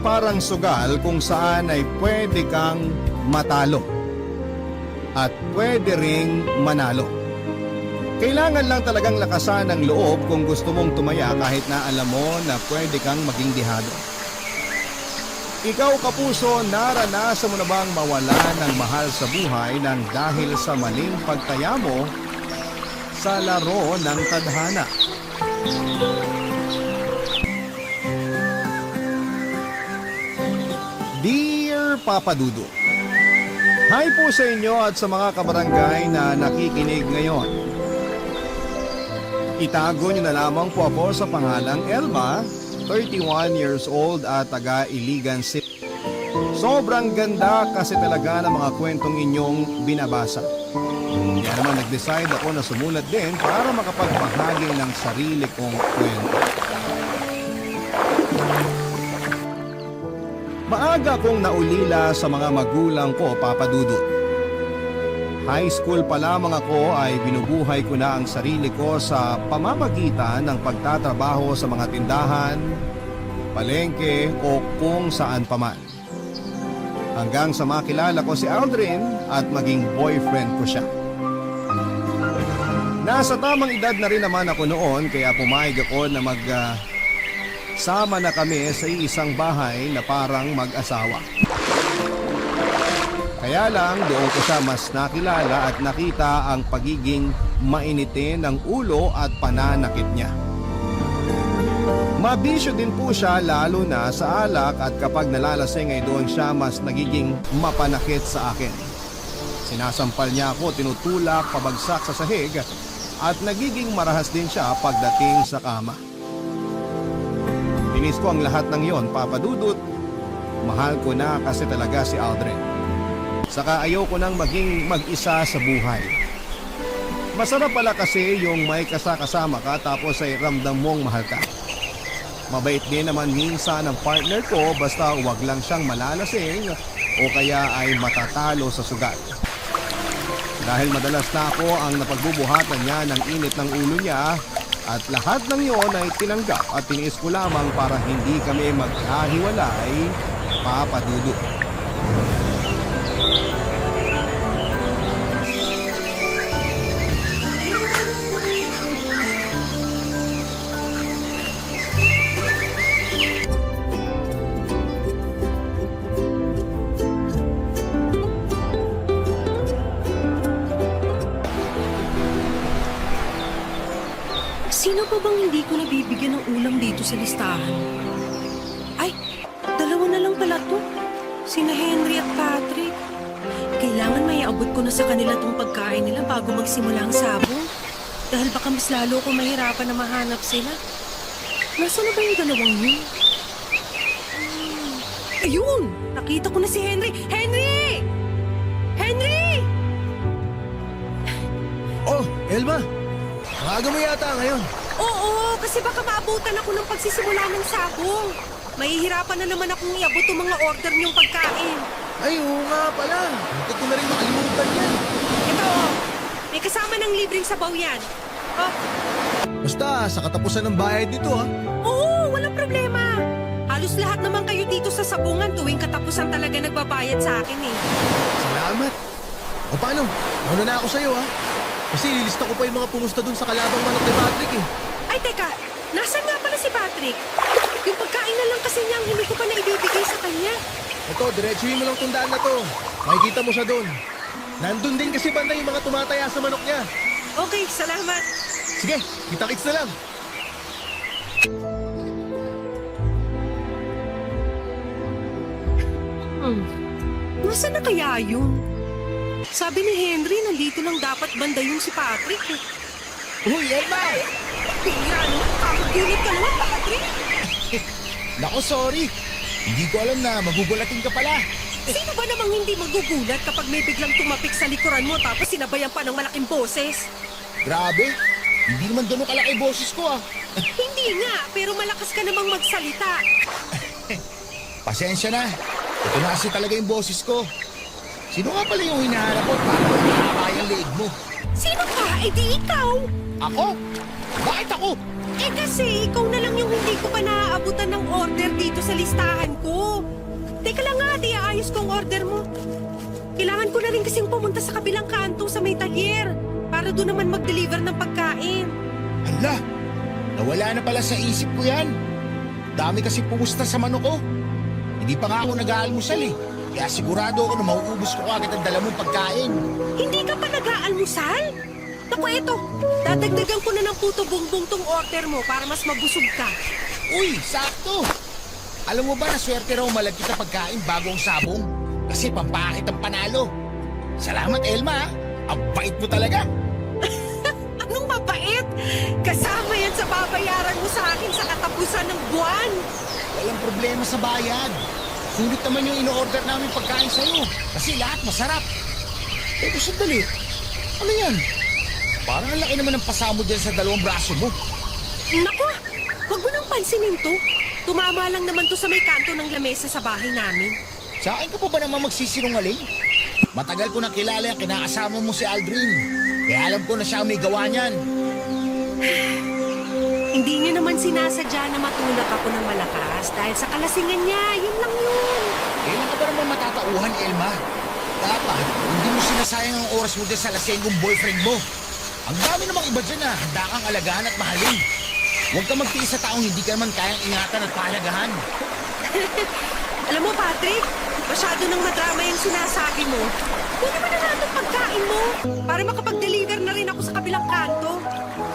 parang sugal kung saan ay pwede kang matalo at pwede ring manalo. Kailangan lang talagang lakasan ang loob kung gusto mong tumaya kahit na alam mo na pwede kang maging dihado. Ikaw kapuso, naranasan mo na bang mawala ng mahal sa buhay nang dahil sa maling pagtaya mo sa laro ng tadhana? Dear Papa Dudu, hi po sa inyo at sa mga kabarangay na nakikinig ngayon. Itago niyo na lamang po ako sa pangalang Elma, 31 years old at taga Iligan City. Sobrang ganda kasi talaga ng mga kwentong inyong binabasa. Kaya naman nag-decide ako na sumulat din para makapagbahagi ng sarili kong kwento. Maaga kong naulila sa mga magulang ko, Papa Dudut. High school pa lamang ako ay binubuhay ko na ang sarili ko sa pamamagitan ng pagtatrabaho sa mga tindahan, palengke o kung saan paman. Hanggang sa makilala ko si Aldrin at maging boyfriend ko siya. Nasa tamang edad na rin naman ako noon kaya pumayag ako na sama na kami sa isang bahay na parang mag-asawa. Kaya lang doon ko siya mas nakilala at nakita ang pagiging mainitin ng ulo at pananakit niya. Mabisyo din po siya lalo na sa alak at kapag nalalasing ay doon siya mas nagiging mapanakit sa akin. Sinasampal niya ako, tinutulak, pabagsak sa sahig at nagiging marahas din siya pagdating sa kama. Tinis ko ang lahat ng yon, Papa Dudut. Mahal ko na kasi talaga si Aldrin. Saka ayaw ko nang maging mag-isa sa buhay. Masarap pala kasi yung may kasama ka tapos ay ramdam mong mahal ka. Mabait din naman minsan ang partner ko basta huwag lang siyang malalasing o kaya ay matatalo sa sugat. Dahil madalas na ako ang napagbubuhatan niya ng init ng ulo niya at lahat ng iyon ay tinanggap at tiniis ko lamang para hindi kami magkahiwalay, Papa Dudut. Sino pa bang hindi ko nabibigyan ng ulam dito sa listahan? Ay, dalawa na lang pala to. Sina Henry at Patrick. Kailangan may abot ko na sa kanila tong pagkain nila bago magsimula ang sabong. Dahil baka mas lalo ko mahirapan na mahanap sila. Nasaan na ba yung dalawang yun? Ayun! Nakita ko na si Henry! Henry! Henry! Oh, Elma! Maaga mo yata ngayon. Oo, kasi baka maabutan ako ng pagsisimula ng sabong. Mahihirapan na naman akong iabot ang mga order niyong pagkain. Ay, oo nga pala. Hindi ko na rin makalimutan yan. Ito, may kasama ng libreng sabaw yan. Oh, Basta, sa katapusan ng bayad nito ha. oo, walang problema. Halos lahat naman kayo dito sa sabungan tuwing katapusan talaga nagbabayad sa akin eh. Salamat. O paano? Mauna na ako sa'yo ha. Kasi ililista ko pa yung mga pumusta dun sa kalabang manok ni Patrick eh. Ay, teka, nasan nga pala si Patrick? Yung pagkain na lang kasi niya ang hindi ko pa na ibibigay sa kanya. Ito, diretsuhin mo lang tundaan na to. Makikita mo siya dun. Nandun din kasi banda yung mga tumataya sa manok niya. Okay, salamat. Sige, kita-kits na lang. Nasaan na kaya yun? Sabi ni Henry, nandito lang dapat banda yung si Patrick eh. Uy, Elma! Pira naman, kakagulit ka naman, Patrick. Nako, sorry. Hindi ko alam na magugulatin ka pala. Sino ba namang hindi magugulat kapag may biglang tumapik sa likuran mo tapos sinabayan pa ng malaking boses? Grabe. Hindi naman ganun kalaki boses ko ah. Hindi nga, pero malakas ka namang magsalita. Pasensya na. Ito na kasi talaga yung boses ko. Sino nga pala yung hinahanap mo para makakaya ang leeg mo? Sino ka? Eh di ikaw. Ako? Bakit ako? Eh kasi ikaw na lang yung hindi ko pa naaabutan ng order dito sa listahan ko. Teka lang nga, di aayos ko ang order mo. Kailangan ko na rin kasing pumunta sa kabilang kanto sa may talyer para doon naman mag-deliver ng pagkain. Hala, nawala na pala sa isip ko yan. Dami kasi pumusta sa manok ko. Hindi pa nga ako nag-aalmusal eh. Kaya sigurado ako na mauubos ko agad ang dala mong pagkain. Hindi ka pa nag-aalmusal? Naku, eto. Dadagdagan ko na ng puto bumbong tong order mo para mas mabusog ka. Uy, sakto! Alam mo ba na swerte raw malagkit na pagkain bago ang sabong? Kasi pampakit ang panalo. Salamat, Elma. Ang bait mo talaga. Anong mabait? Kasama yan sa babayaran mo sa akin sa katapusan ng buwan. Walang problema sa bayad. Sulit naman yung ino-order namin pagkain sa'yo. Kasi lahat masarap. Pero sandali, ano yan? Parang ang laki naman ng pasamo dyan sa dalawang braso mo. Naku, huwag mo nang pansinin to. Tumama lang naman to sa may kanto ng lamesa sa bahay namin. Sa akin ka pa ba naman magsisinungaling? Matagal ko na kilala yung kinakasama mo si Aldrin. Kaya alam ko na siya ang may gawa niyan. Hindi niya naman sinasadya na matulak ako ng malakas dahil sa kalasingan niya. Yun lang yun. Kailan ka ba naman matatauhan, Elma? Dapat, hindi mo sinasayang ang oras mo dyan sa lasenggong boyfriend mo. Ang dami namang iba dyan na handa kang alagaan at mahalin. Huwag ka magtiis sa taong hindi ka naman kayang ingatan at pahalagahan. Alam mo, Patrick, masyado nang madrama yung sinasabi mo. Kunin mo na lang itong pagkain mo para makapag-deliver na rin ako sa kabilang kanto.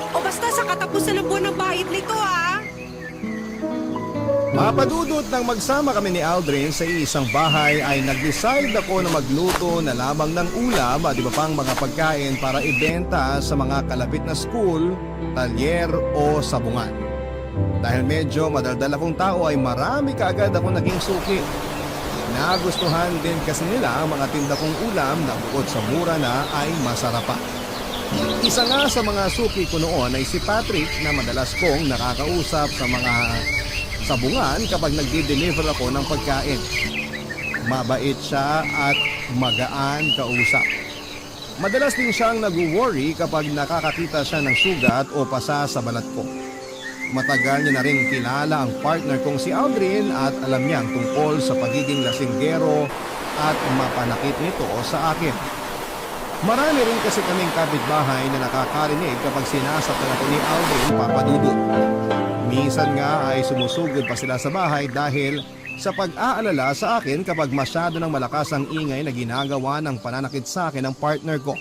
O basta sa katapusan ng buwan ng bayad nito, ah. Mapadudot nang magsama kami ni Aldrin sa isang bahay ay nag-decide ako na magluto na lamang ng ulam at iba pang mga pagkain para ibenta sa mga kalapit na school, talyer o sabungan. Dahil medyo madaldal akong tao ay marami kaagad ako naging suki. Nagustuhan din kasi nila ang mga tinda kong ulam na bukod sa mura na ay masarap pa. Isa nga sa mga suki ko noon ay si Patrick na madalas kong nakakausap sa mga sabungan kapag nagdi-deliver ako ng pagkain. Mabait siya at magaan kausap. Madalas din siyang nag-worry kapag nakakakita siya ng sugat o pasa sa balat ko. Matagal niya na rin kilala ang partner kong si Aldrin at alam niyang tungkol sa pagiging lasinggero at mapanakit nito sa akin. Marami rin kasi kaming kapitbahay na nakakarinig kapag sinasaktan ako ni Aldrin papadudot. Minsan nga ay sumusugod pa sila sa bahay dahil sa pag-aalala sa akin kapag masyado ng malakas ang ingay na ginagawa ng pananakit sa akin ng partner ko.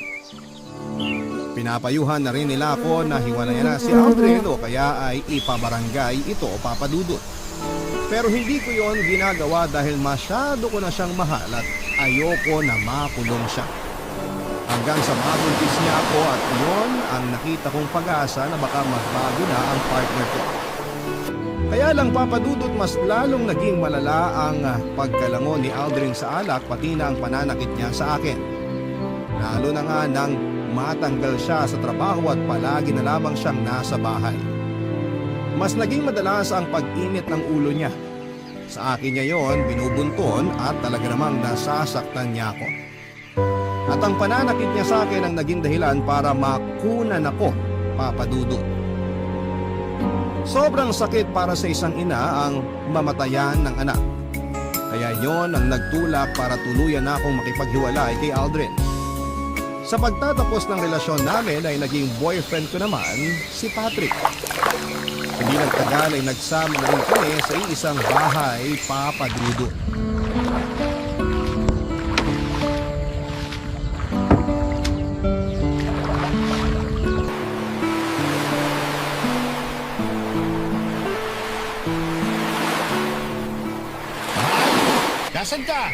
Pinapayuhan na rin nila ako na hiwalayan na si Aldrin o kaya ay ipabarangay ito o papadudot. Pero hindi ko yon ginagawa dahil masyado ko na siyang mahal at ayoko na makulong siya. Hanggang sa mabuntis niya ako at yon ang nakita kong pag-asa na baka magbago na ang partner ko. Kaya lang papadudot mas lalong naging malala ang pagkalango ni Aldrin sa alak pati na ang pananakit niya sa akin. Lalo na nga nang matanggal siya sa trabaho at palagi na lamang siyang nasa bahay. Mas naging madalas ang pag-init ng ulo niya. Sa akin niya yon binubunton at talaga namang nasasaktan niya ako. At ang pananakit niya sa akin ang naging dahilan para makunan ako, papadudot. Sobrang sakit para sa isang ina ang mamatayan ng anak. Kaya yon ang nagtulak para tuluyan na akong makipaghiwalay kay Aldrin. Sa pagtatapos ng relasyon namin ay naging boyfriend ko naman si Patrick. Hindi nagtagal ay nagsama na rin kami sa isang bahay, papadudot. Nasaan ka?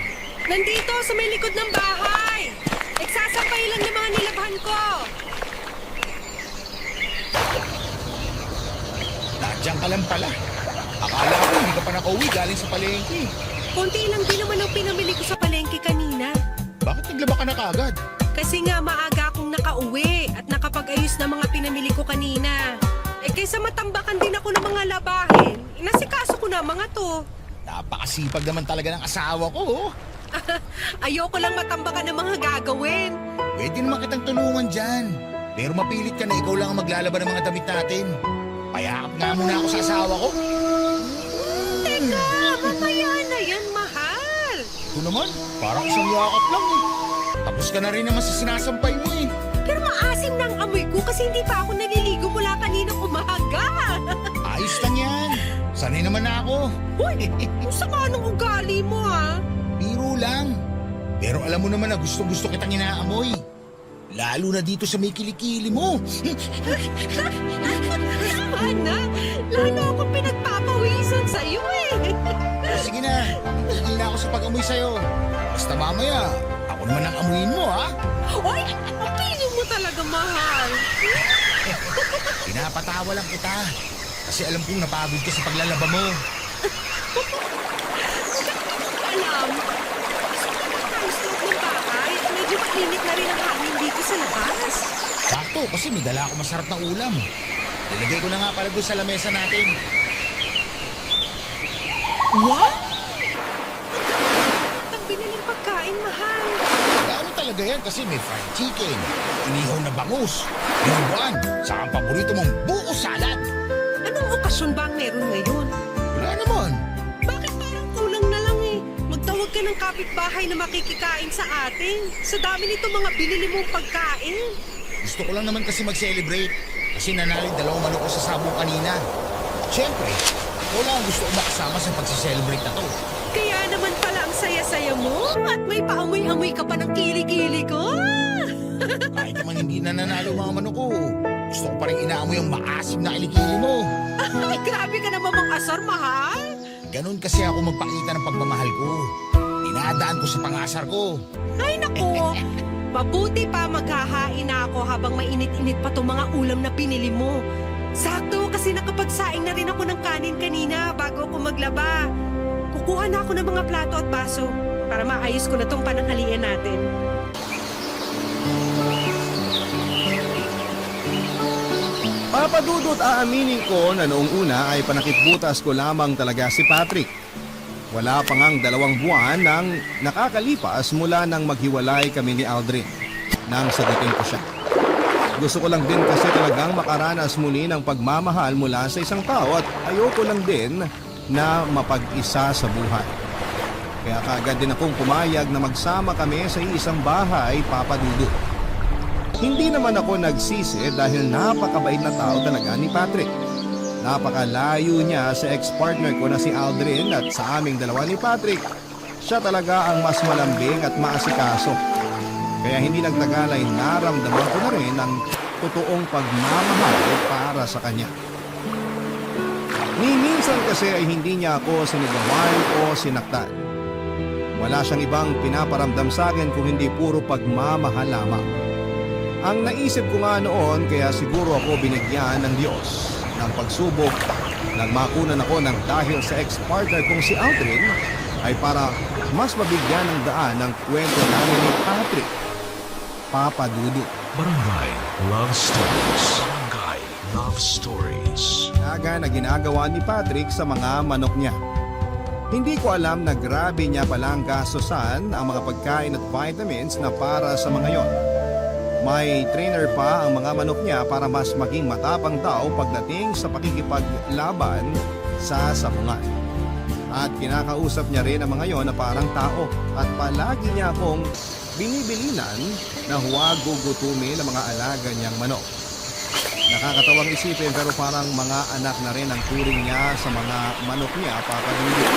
Nandito sa may likod ng bahay. Nagsasampay lang yung mga nilabhan ko. Nandiyan ka lang pala. Akala ko hindi ka pa nakauwi galing sa palengke. Konti lang din naman ang pinamili ko sa palengke kanina. Bakit naglaba ka na kaagad? Kasi nga maaga akong nakauwi at nakapag-ayos na mga pinamili ko kanina. Kaysa matambakan din ako ng mga labahin, inasikaso ko na mga to. Napakasipag naman talaga ng asawa ko. Ayoko lang matambakan ng mga gagawin. Pwede naman kitang tulungan dyan. Pero mapilit ka na ikaw lang ang maglalaba ng mga damit natin. Payakap nga muna ako sa asawa ko. Teka, mamaya na yan, mahal. naman, parang isang yakap lang eh. Tapos ka na rin naman sa sinasampay mo eh. Pero maasim na ang amoy ko kasi hindi pa ako naliligo mula kaninang umaga. Ayos lang yan. Sanay naman na ako. Hoy, ang sama ng ugali mo ha. Biro lang. Pero alam mo naman na gusto kitang inaamoy. Lalo na dito sa may kilikili mo. Tama na. Lalo akong pinagpapawisan sa'yo eh. Sige na, hindi na ako sa pag-amoy sa'yo. Basta mamaya, ako naman ang amuyin mo ha. Hoy, ang piling mo talaga, mahal. Pinapatawa lang kita. Kasi alam kong napagod ka sa paglalaba mo. Alam, gusto ko na tayo sa loob ng bahay. Medyo mainit na rin ang hangin dito sa labas. Sakto, kasi may dala ako masarap na ulam. Ilagay ko na nga pala doon sa lamesa natin. What? Ang biniling pagkain, mahal. Ano talaga yan kasi may fried chicken, inihaw na bangus, dinuguan, saka ang paborito mong buko salad. Anong okasyon ba ang meron ngayon? Wala naman. Bakit parang kulang na lang eh? Magtawag ka ng kapitbahay na makikikain sa atin. Sa dami nito mga binili mong pagkain. Gusto ko lang naman kasi mag-celebrate. Kasi nanalo 2 manok ko sa sabong kanina. Siyempre, ako lang ang gusto ko makasama sa pagsi-celebrate na to. Kaya naman pala ang saya-saya mo at may paamoy-amoy ka pa ng kilig-kilig ko. Kahit naman hindi na nanalo mga manok ko, gusto ko pa rin inaamoy ang maasim na kilikili mo. Ay, grabe ka naman mga asar, mahal. Ganon kasi ako magpakita ng pagmamahal ko. Dinadaan ko sa pangasar ko. Ay, naku. Mabuti pa maghahain na ako habang mainit-init pa tong mga ulam na pinili mo. Sakto kasi nakapagsaing na rin ako ng kanin kanina bago ako maglaba. Kukuha na ako ng mga plato at baso para maayos ko na tong pananghalian natin. Papadudot aaminin ko na noong una ay panakitbutas ko lamang talaga si Patrick. Wala pa ngang 2 buwan nang nakakalipas mula nang maghiwalay kami ni Aldrin nang sagutin ko siya. Gusto ko lang din kasi talagang makaranas muli ng pagmamahal mula sa isang tao at ayoko lang din na mapag-isa sa buhay. Kaya kaagad din akong pumayag na magsama kami sa isang bahay, Papa Dudut. Hindi naman ako nagsisi dahil napakabait na tao talaga ni Patrick. Napakalayo niya sa ex-partner ko na si Aldrin at sa aming dalawa ni Patrick, siya talaga ang mas malambing at maasikaso. Kaya hindi nagtagal ay naramdaman ko na rin ang totoong pagmamahal para sa kanya. Ni minsan kasi ay hindi niya ako sinigawan o sinaktan. Wala siyang ibang pinaparamdam sa akin kung hindi puro pagmamahal lamang. Ang naisip ko nga noon kaya siguro ako binigyan ng Diyos ng pagsubok nang makunan ako ng dahil sa ex-partner kong si Aldrin ay para mas mabigyan ng daan ng kwento namin ni Patrick, Papa Dudut. Barangay Love Stories. Barangay Love Stories. Naga na ginagawa ni Patrick sa mga manok niya. Hindi ko alam na grabe niya palang gastusan ang mga pagkain at vitamins na para sa mga yon. May trainer pa ang mga manok niya para mas maging matapang daw pagdating sa pakikipaglaban sa sabungan. At kinakausap niya rin ang mga yon na parang tao at palagi niya akong binibilinan na huwag gugutumin ang mga alaga niyang manok. Nakakatawang isipin pero parang mga anak na rin ang turing niya sa mga manok niya, Papa Dudut.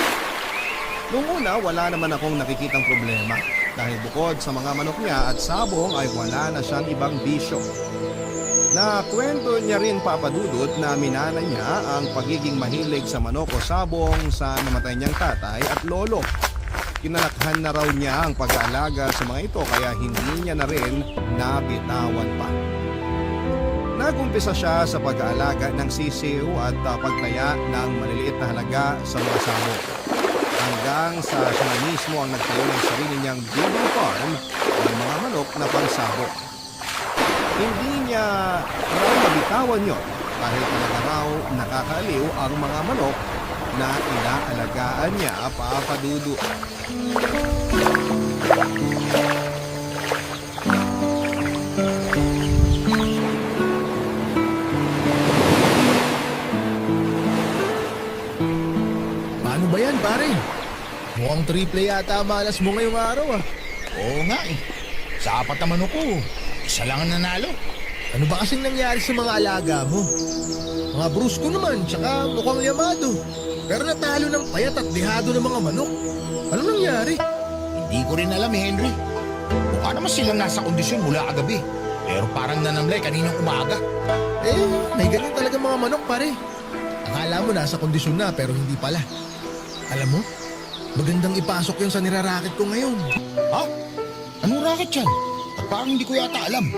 Noong una, wala naman akong nakikitang problema dahil bukod sa mga manok niya at sabong ay wala na siyang ibang bisyo. Nakwento niya rin, Papa Dudut, na minana niya ang pagiging mahilig sa manok o sabong sa namatay niyang tatay at lolo. Kinalakhan na raw niya ang pag-aalaga sa mga ito kaya hindi niya na rin nabitawan pa. Nagumpisa siya sa pag-aalaga ng sisiw at pagtaya ng maliliit na halaga sa mga sabong. Hanggang sa siya na mismo ang nagtayo ng sarili niyang breeding farm ng mga manok na pangsabong. Hindi niya raw nabitawan yun dahil talaga raw nakakaaliw ang mga manok na inaalagaan niya, Papa Dudut. Paano ba yan, pare? Mukhang triple yata ang malas mo ngayong araw ah. Oo nga eh. Sa apat na manok ko, isa lang ang nanalo. Ano ba kasing nangyari sa mga alaga mo? Mga brusko naman, tsaka mukhang yamado. Pero natalo ng payat at dehado ng mga manok. Ano nangyari? Hindi ko rin alam, Henry. Mukha naman silang nasa kondisyon mula kagabi. Pero parang nanamlay kaninang umaga. Eh, may ganyan talaga mga manok pare. Akala mo nasa kondisyon na pero hindi pala. Alam mo, magandang ipasok yun sa nirarakit ko ngayon. Ha? Anong racket yan? At parang hindi ko yata alam.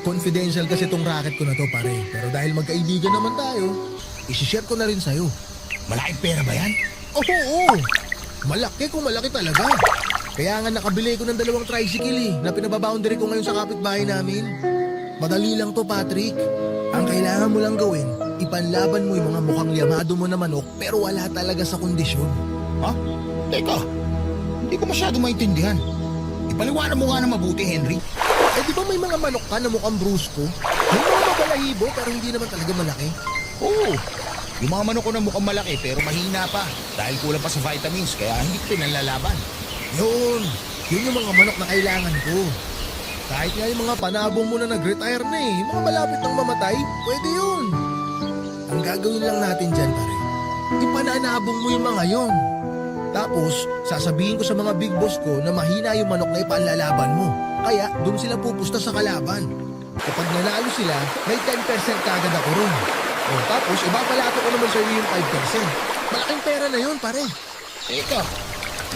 Confidential kasi tong racket ko na to pare. Pero dahil magkaibigan naman tayo, isishare ko na rin sa'yo. Malaking pera ba yan? Oo. Malaki kung malaki talaga. Kaya nga nakabili ko ng 2 tricycle na pinababoundary ko ngayon sa kapitbahay namin. Madali lang to, Patrick. Ang kailangan mo lang gawin, ipanlaban mo yung mga mukhang yamado mo na manok pero wala talaga sa kondisyon. Ha? Teka, hindi ko masyado maintindihan. Ipaliwanag mo nga na mabuti, Henry. Eh di ba may mga manok ka na mukhang brusko? May mga mabalahibo pero hindi naman talaga malaki. Oo. Yung mga manok ko na mukhang malaki pero mahina pa dahil kulang pa sa vitamins kaya hindi ko pinanlalaban. Yun yung mga manok na kailangan ko. Kahit nga yung mga panabong mo na nag-retire na mga malapit nang mamatay, pwede yun. Ang gagawin lang natin dyan, pare, ipananabong mo yung mga yon. Tapos, sasabihin ko sa mga big boss ko na mahina yung manok na ipanlalaban mo. Kaya, doon sila pupusta sa kalaban. Kapag nanalo sila, may 10% kagad ako ron. O, tapos, ibabalato ko naman sa iyo yung 5%. Malaking pera na yun, pare. Teka,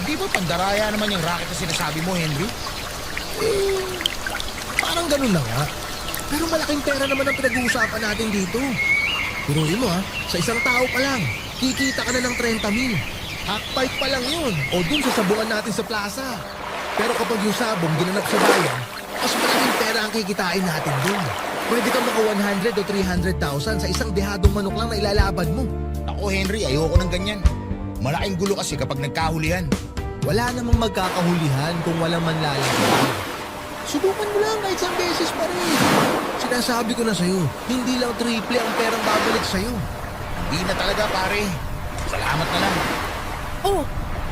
hindi ba pandaraya naman yung racket na sinasabi mo, Henry? Parang ganun na nga. Pero malaking pera naman ang pinag-uusapan natin dito. Piruin mo sa isang tao pa lang, kikita ka na ng 30,000. Half-pipe pa lang yun, o dun sa sabungan natin sa plaza. Pero kapag yung sabong ginanap sa bayan, mas malaking pera ang kikitain natin dun. Pwede kang maka 100 o 300,000 sa isang dehadong manok lang na ilalaban mo. Ako, Henry, ayoko ng ganyan. Malaking gulo kasi kapag nagkahulihan. Wala namang magkakahulihan kung walang manlalaban. Subukan mo lang kahit isang beses pa rin. Sinasabi ko na sa'yo, hindi lang triple ang perang babalik sa'yo. Hindi na talaga, pare. Salamat na lang. Oh,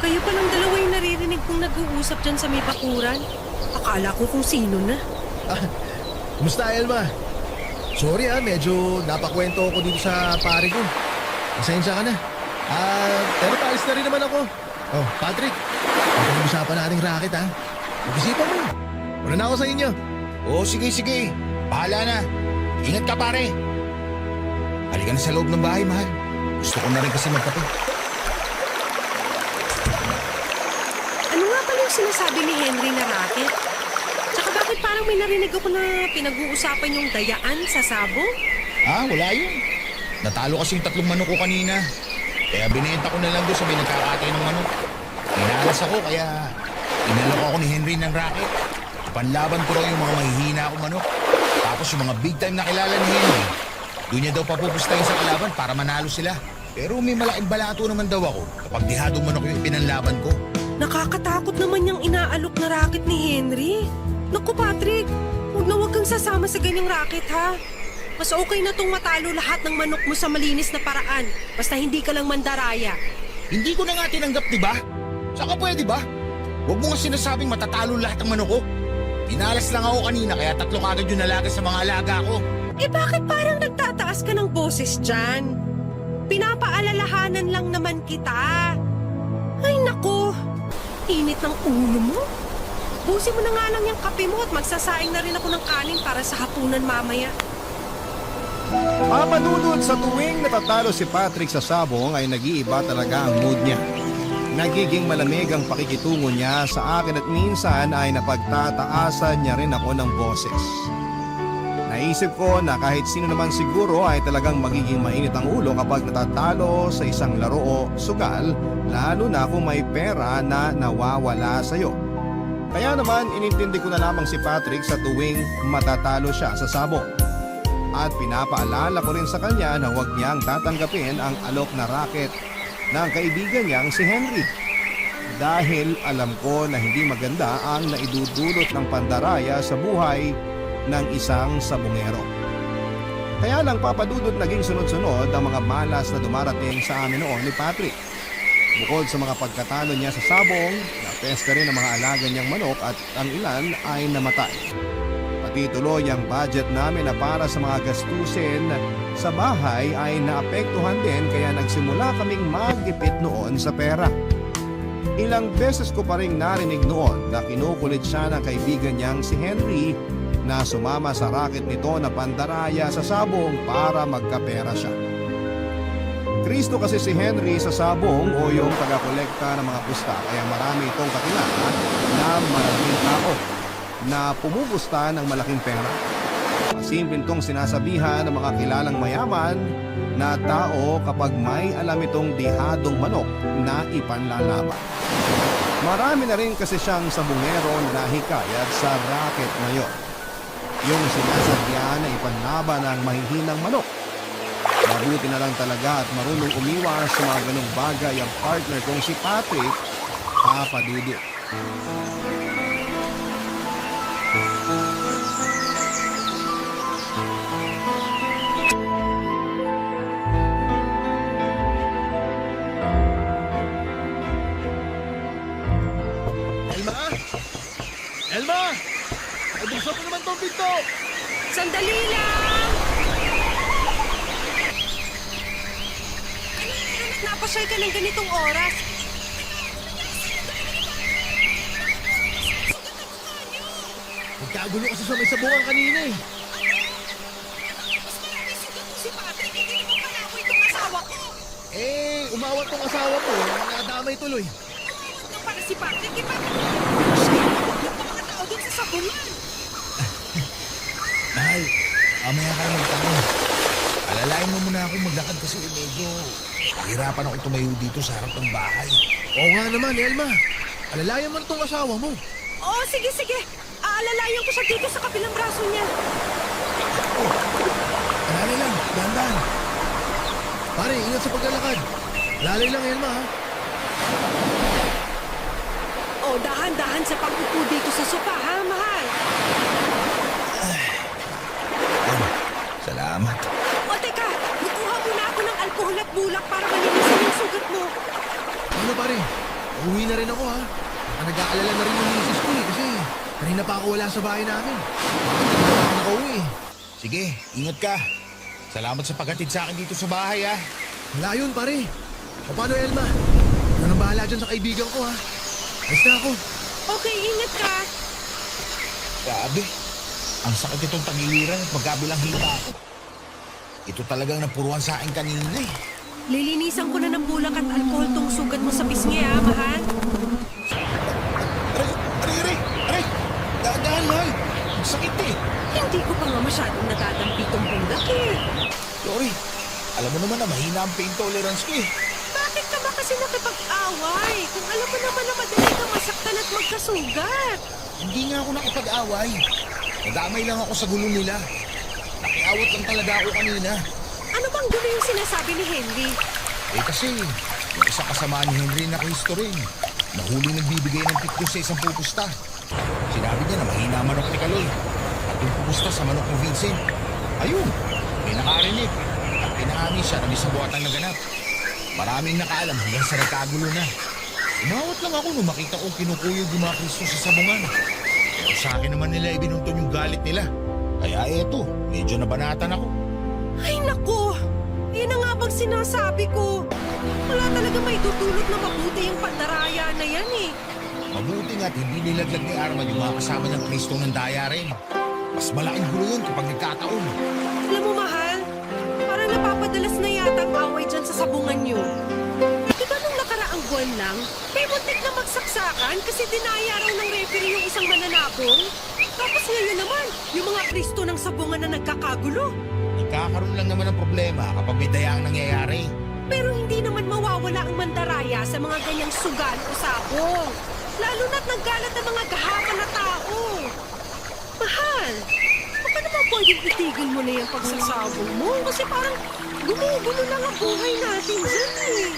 kayo palang dalawa yung naririnig kong nag-uusap dyan sa may bakuran. Akala ko kung sino na. Kumusta, Elma? Sorry medyo napakwento ako dito sa pare ko. Pasensya ka na. Pero paalis na rin naman ako. Oh, Patrick, pag-usapan nating racket Mag-isipan mo. Una na ako sa inyo. Oo, sige. Bahala na. Ingat ka, pare. Halika na sa loob ng bahay, mahal. Gusto ko na rin kasi magkape. Ano nga pala yung sinasabi ni Henry na racket? Tsaka bakit parang may narinig ako na pinag-uusapan yung dayaan sa sabong? Wala yun. Natalo kasi yung 3 manok ko kanina. Kaya binenta ko na lang doon sa may nagkakatay ng manok. Inalas ako kaya inalok ako ni Henry ng racket. Panlaban ko raw yung mga mahihina akong manok. Tapos yung mga big time na kilala ni Henry, doon niya daw papupustahin sa kalaban para manalo sila. Pero may malaking balato naman daw ako kapag dihadong manok yung pinanlaban ko. Nakakatakot naman yung inaalok na racket ni Henry. Naku Patrick, huwag kang sasama sa ganyang racket ha. Mas okay na tong matalo lahat ng manok mo sa malinis na paraan. Basta hindi ka lang mandaraya. Hindi ko na nga tinanggap, di ba? Saka pwede ba? Huwag mo nga sinasabing matatalo lahat ng manok ko. Inalas lang ako kanina kaya 3 agad yung nalaga sa mga alaga ko. Eh bakit parang nagtataas ka ng boses dyan? Pinapaalalahanan lang naman kita. Ay nako, init ng ulo mo. Busin mo na nga lang yung kape mo at magsasaing na rin ako ng kanin para sa hapunan mamaya. Papadudod sa tuwing natatalo si Patrick sa sabong ay nag-iiba talaga ang mood niya. Nagiging malamig ang pakikitungo niya sa akin at minsan ay napagtataasan niya rin ako ng boses. Naisip ko na kahit sino naman siguro ay talagang magiging mainit ang ulo kapag natatalo sa isang laro o sugal, lalo na kung may pera na nawawala sa'yo. Kaya naman inintindi ko na lamang si Patrick sa tuwing matatalo siya sa sabong. At pinapaalala ko rin sa kanya na huwag niyang tatanggapin ang alok na racket ng kaibigan niyang si Henry. Dahil alam ko na hindi maganda ang naidudulot ng pandaraya sa buhay ng isang sabongero. Kaya lang papadudot naging sunod-sunod ang mga malas na dumarating sa amin noon ni Patrick. Bukod sa mga pagkatalo niya sa sabong, napesta rin ang mga alaga niyang manok at ang ilan ay namatay. Pati tuloy ang budget namin na para sa mga gastusin sa bahay ay naapektuhan din kaya nagsimula kaming maggipit noon sa pera. Ilang beses ko pa rin narinig noon na kinukulit siya ng kaibigan niyang si Henry na sumama sa racket nito na pandaraya sa sabong para magkapera siya. Kristo kasi si Henry sa sabong o yung taga-kolekta ng mga pusta kaya marami itong kakilala na malaking tao na pumupusta ng malaking pera. Simpleng tong sinasabihan ng mga kilalang mayaman na tao kapag may alam itong dihadong manok na ipanlalaban. Marami na rin kasi siyang sabungero na nahikayat sa racket na yon. Yung sinasadya na ipanlaban ang mahihinang manok. Mabuti na lang talaga at marunong umiwas sa mga ganong bagay ang partner kong si Patrick, Papa Dudut. Elma! Elma! Ay, buksan mo naman tong pinto! Sandali lang! Ano napasyal ka ng ganitong oras? Nagkagulo kasi sa may sabungan kanina eh. Mas marami sugat mo si Patrick, hindi mo palawa itong asawa ko. Umawat tong asawa ko. Nadamay tuloy. Umawat na para si Patrick, di ba? Yung mga tao dun sa sabungan. Mahal, mamaya ka na magtanong. Alalayan mo muna ako maglakad kasi medyo hirapan ako tumayo dito sa harap ng bahay. Oo nga naman, Elma. Alalayan mo na tong asawa mo. Oo, sige, sige. Aalalayan ko siya dito sa kabilang braso niya. Alalay lang, dahan-dahan. Pare, ingat sa paglalakad. Alalay lang, Elma, ha? O, dahan-dahan sa pag-upo dito sa sopa, ha, mahal? Salamat. O, teka, kukuha muna ako ng alkohol at bulak para malinisin yung sugat mo. Ano, pare? Uuwi na rin ako, ha? Baka nag-aalala na rin yung misis ko, eh. Kasi kanina pa ako wala sa bahay namin. Baka ako nakauwi, eh. Sige, ingat ka. Salamat sa paghatid sa akin dito sa bahay, ha. Wala yun, pare. O paano, Elma? Ikaw nang bahala dyan sa kaibigan ko, ha? Ayos na ako. Okay, ingat ka. Grabe. Ang sakit itong tagiliran at magkabilang hita ako. Ito talagang napuruan sa akin kanina, eh. Lilinisan ko na ng bulak at alkohol tong sugat mo sa pisngi, ha, mahal? Aray! Dahan, mahal. Ang sakit, eh. Hindi ko pa nga masyadong nadadampi tong bulak, eh. Sorry. Alam mo naman na mahina ang pain tolerance ko, eh. Bakit ka ba kasi nakipag-away? Kung alam mo naman na madali kang masaktan at magkasugat. Hindi nga ako nakipag-away. Nadamay lang ako sa gulo nila. Nakiawat lang talaga ako kanina. Ano bang gulo yung sinasabi ni Henry? Eh kasi, yung isa kasama ni Henry na Cristo rin. Nahuli nagbibigay ng tip sa isang pupusta. Sinabi niya na mahina ang manok ni Kaloy. At yung pupusta sa manok ni Vincent. Ayun, may nakarinig. At pinaamin siya na may sabuatang naganap. Maraming nakaalam hanggang sa nagkagulo na. Umawat lang ako nung makita ko kinukuyog yung mga Kristo sa sabungan. Pero sa akin naman nila ibinuntun yung galit nila. Kaya eto, medyo nabanatan ako. Ay, naku! Yan na nga bang sinasabi ko. Wala talaga may tutulot na mabuti yung pandaraya na yan, eh. Mabuti nga't hindi nilaglag ni Arman yung mga kasama ng Kristo ng daya rin. Mas malaking gulo yun kapag nagkataon. Alam mo, mahal, parang napapadalas na yata ang away dyan sa sabungan nyo. Di ba nung nakaraang buwan lang, may muntik na magsaksakan kasi dinaya raw ng referee yung isang mananabong? Tapos ngayon naman, yung mga Kristo ng sabungan na nagkakagulo. Nagkakaroon lang naman ng problema kapag may dayaang nangyayari. Pero hindi naman mawawala ang mandaraya sa mga ganyang sugal o sabong. Lalo na't naggalat ang mga gahaman na tao. Mahal, baka naman pwedeng itigil mo na yung pagsasabong mo kasi parang gumugulo lang ang buhay natin dyan, eh.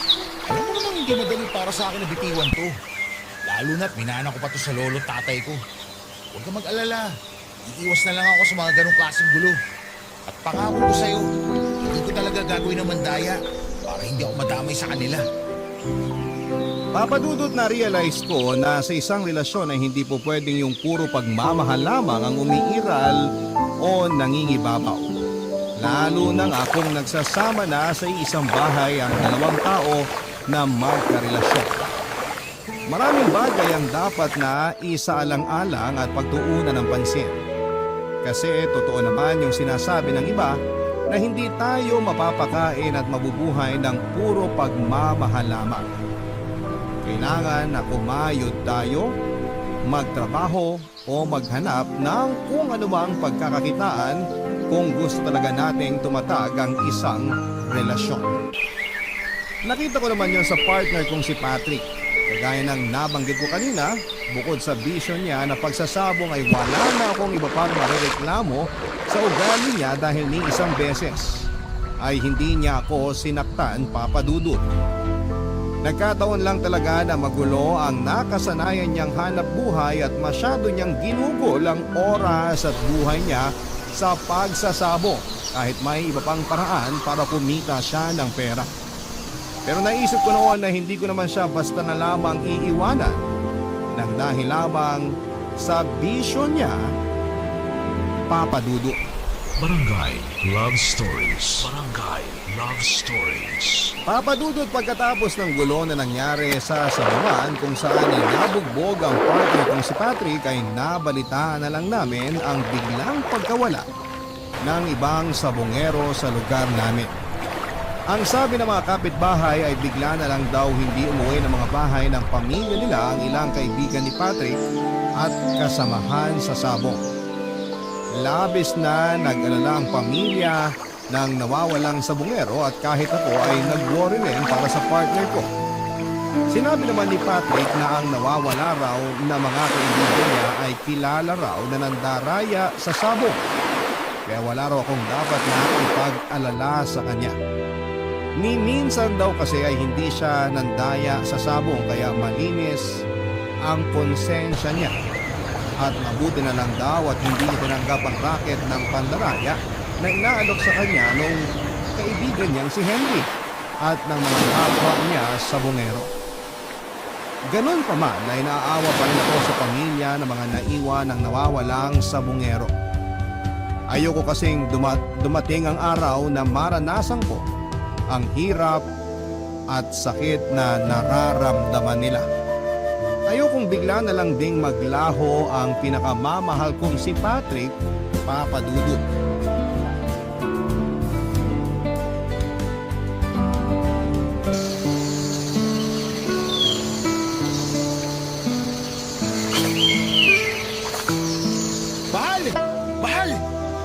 Alam mo namang hindi madali para sa akin na bitiwan to. Lalo na't minana ko pa to sa lolo at tatay ko. Huwag ka mag-alala. Iiwas na lang ako sa mga ganong klaseng gulo. At pangako ko sa'yo, hindi ko talaga gagawin ng mandaya para hindi ako madamay sa kanila. Papadudot na realize ko na sa isang relasyon ay hindi po pwedeng yung puro pagmamahal lamang ang umiiral o nangingibabaw. Lalo na nga kung nagsasama na sa isang bahay ang dalawang tao na magkarelasyon. Maraming bagay ang dapat na isaalang-alang at pagtuunan ng pansin. Kasi totoo naman yung sinasabi ng iba na hindi tayo mapapakain at mabubuhay ng puro pagmamahal lamang. Kailangan na kumayod tayo, magtrabaho o maghanap ng kung anumang pagkakakitaan kung gusto talaga nating tumatag ang isang relasyon. Nakita ko naman yun sa partner kong si Patrick. Kagaya ng nabanggit ko kanina, bukod sa vision niya na pagsasabong ay wala na akong iba pang marereklamo sa ugali niya dahil ni isang beses ay hindi niya ako sinaktan, papadudot. Nagkataon lang talaga na magulo ang nakasanayan niyang hanap buhay at masyado niyang ginugol ang oras at buhay niya sa pagsasabong kahit may iba pang paraan para kumita siya ng pera. Pero naisip ko noon na hindi ko naman siya basta na lamang iiwanan nang dahil lamang sa bisyo niya, papadudot. Barangay Love Stories. Barangay Love Stories. Papadudot pagkatapos ng gulo na nangyari sa sabungan kung saan ay nabugbog ang partner kong si Patrick ay nabalitaan na lang namin ang biglang pagkawala ng ibang sabongero sa lugar namin. Ang sabi ng mga kapitbahay ay bigla na lang daw hindi umuwi ng mga bahay ng pamilya nila ang ilang kaibigan ni Patrick at kasamahan sa sabong. Labis na nag-alala ang pamilya ng nawawalang sabongero at kahit ako ay nag-worry rin para sa partner ko. Sinabi naman ni Patrick na ang nawawala raw na mga kaibigan niya ay kilala raw na nandaraya sa sabong. Kaya wala raw akong dapat na ipag-alala sa kanya. Ni minsan daw kasi ay hindi siya nandaya sa sabong kaya malinis ang konsensya niya. At mabuti na lang daw at hindi niya tinanggap ang racket ng pandaraya na inaalok sa kanya noong kaibigan niyang si Henry at ng mga kapwa niya sa bungero. Ganon pa man na inaawa pa rin ako sa pamilya ng mga naiwan ng nawawalang sabongero. Ayoko kasing dumating ang araw na maranasan ko ang hirap at sakit na nararamdaman nila. Ayokong bigla na lang ding maglaho ang pinakamamahal kong si Patrick, papadudot. Bahal! Bahal!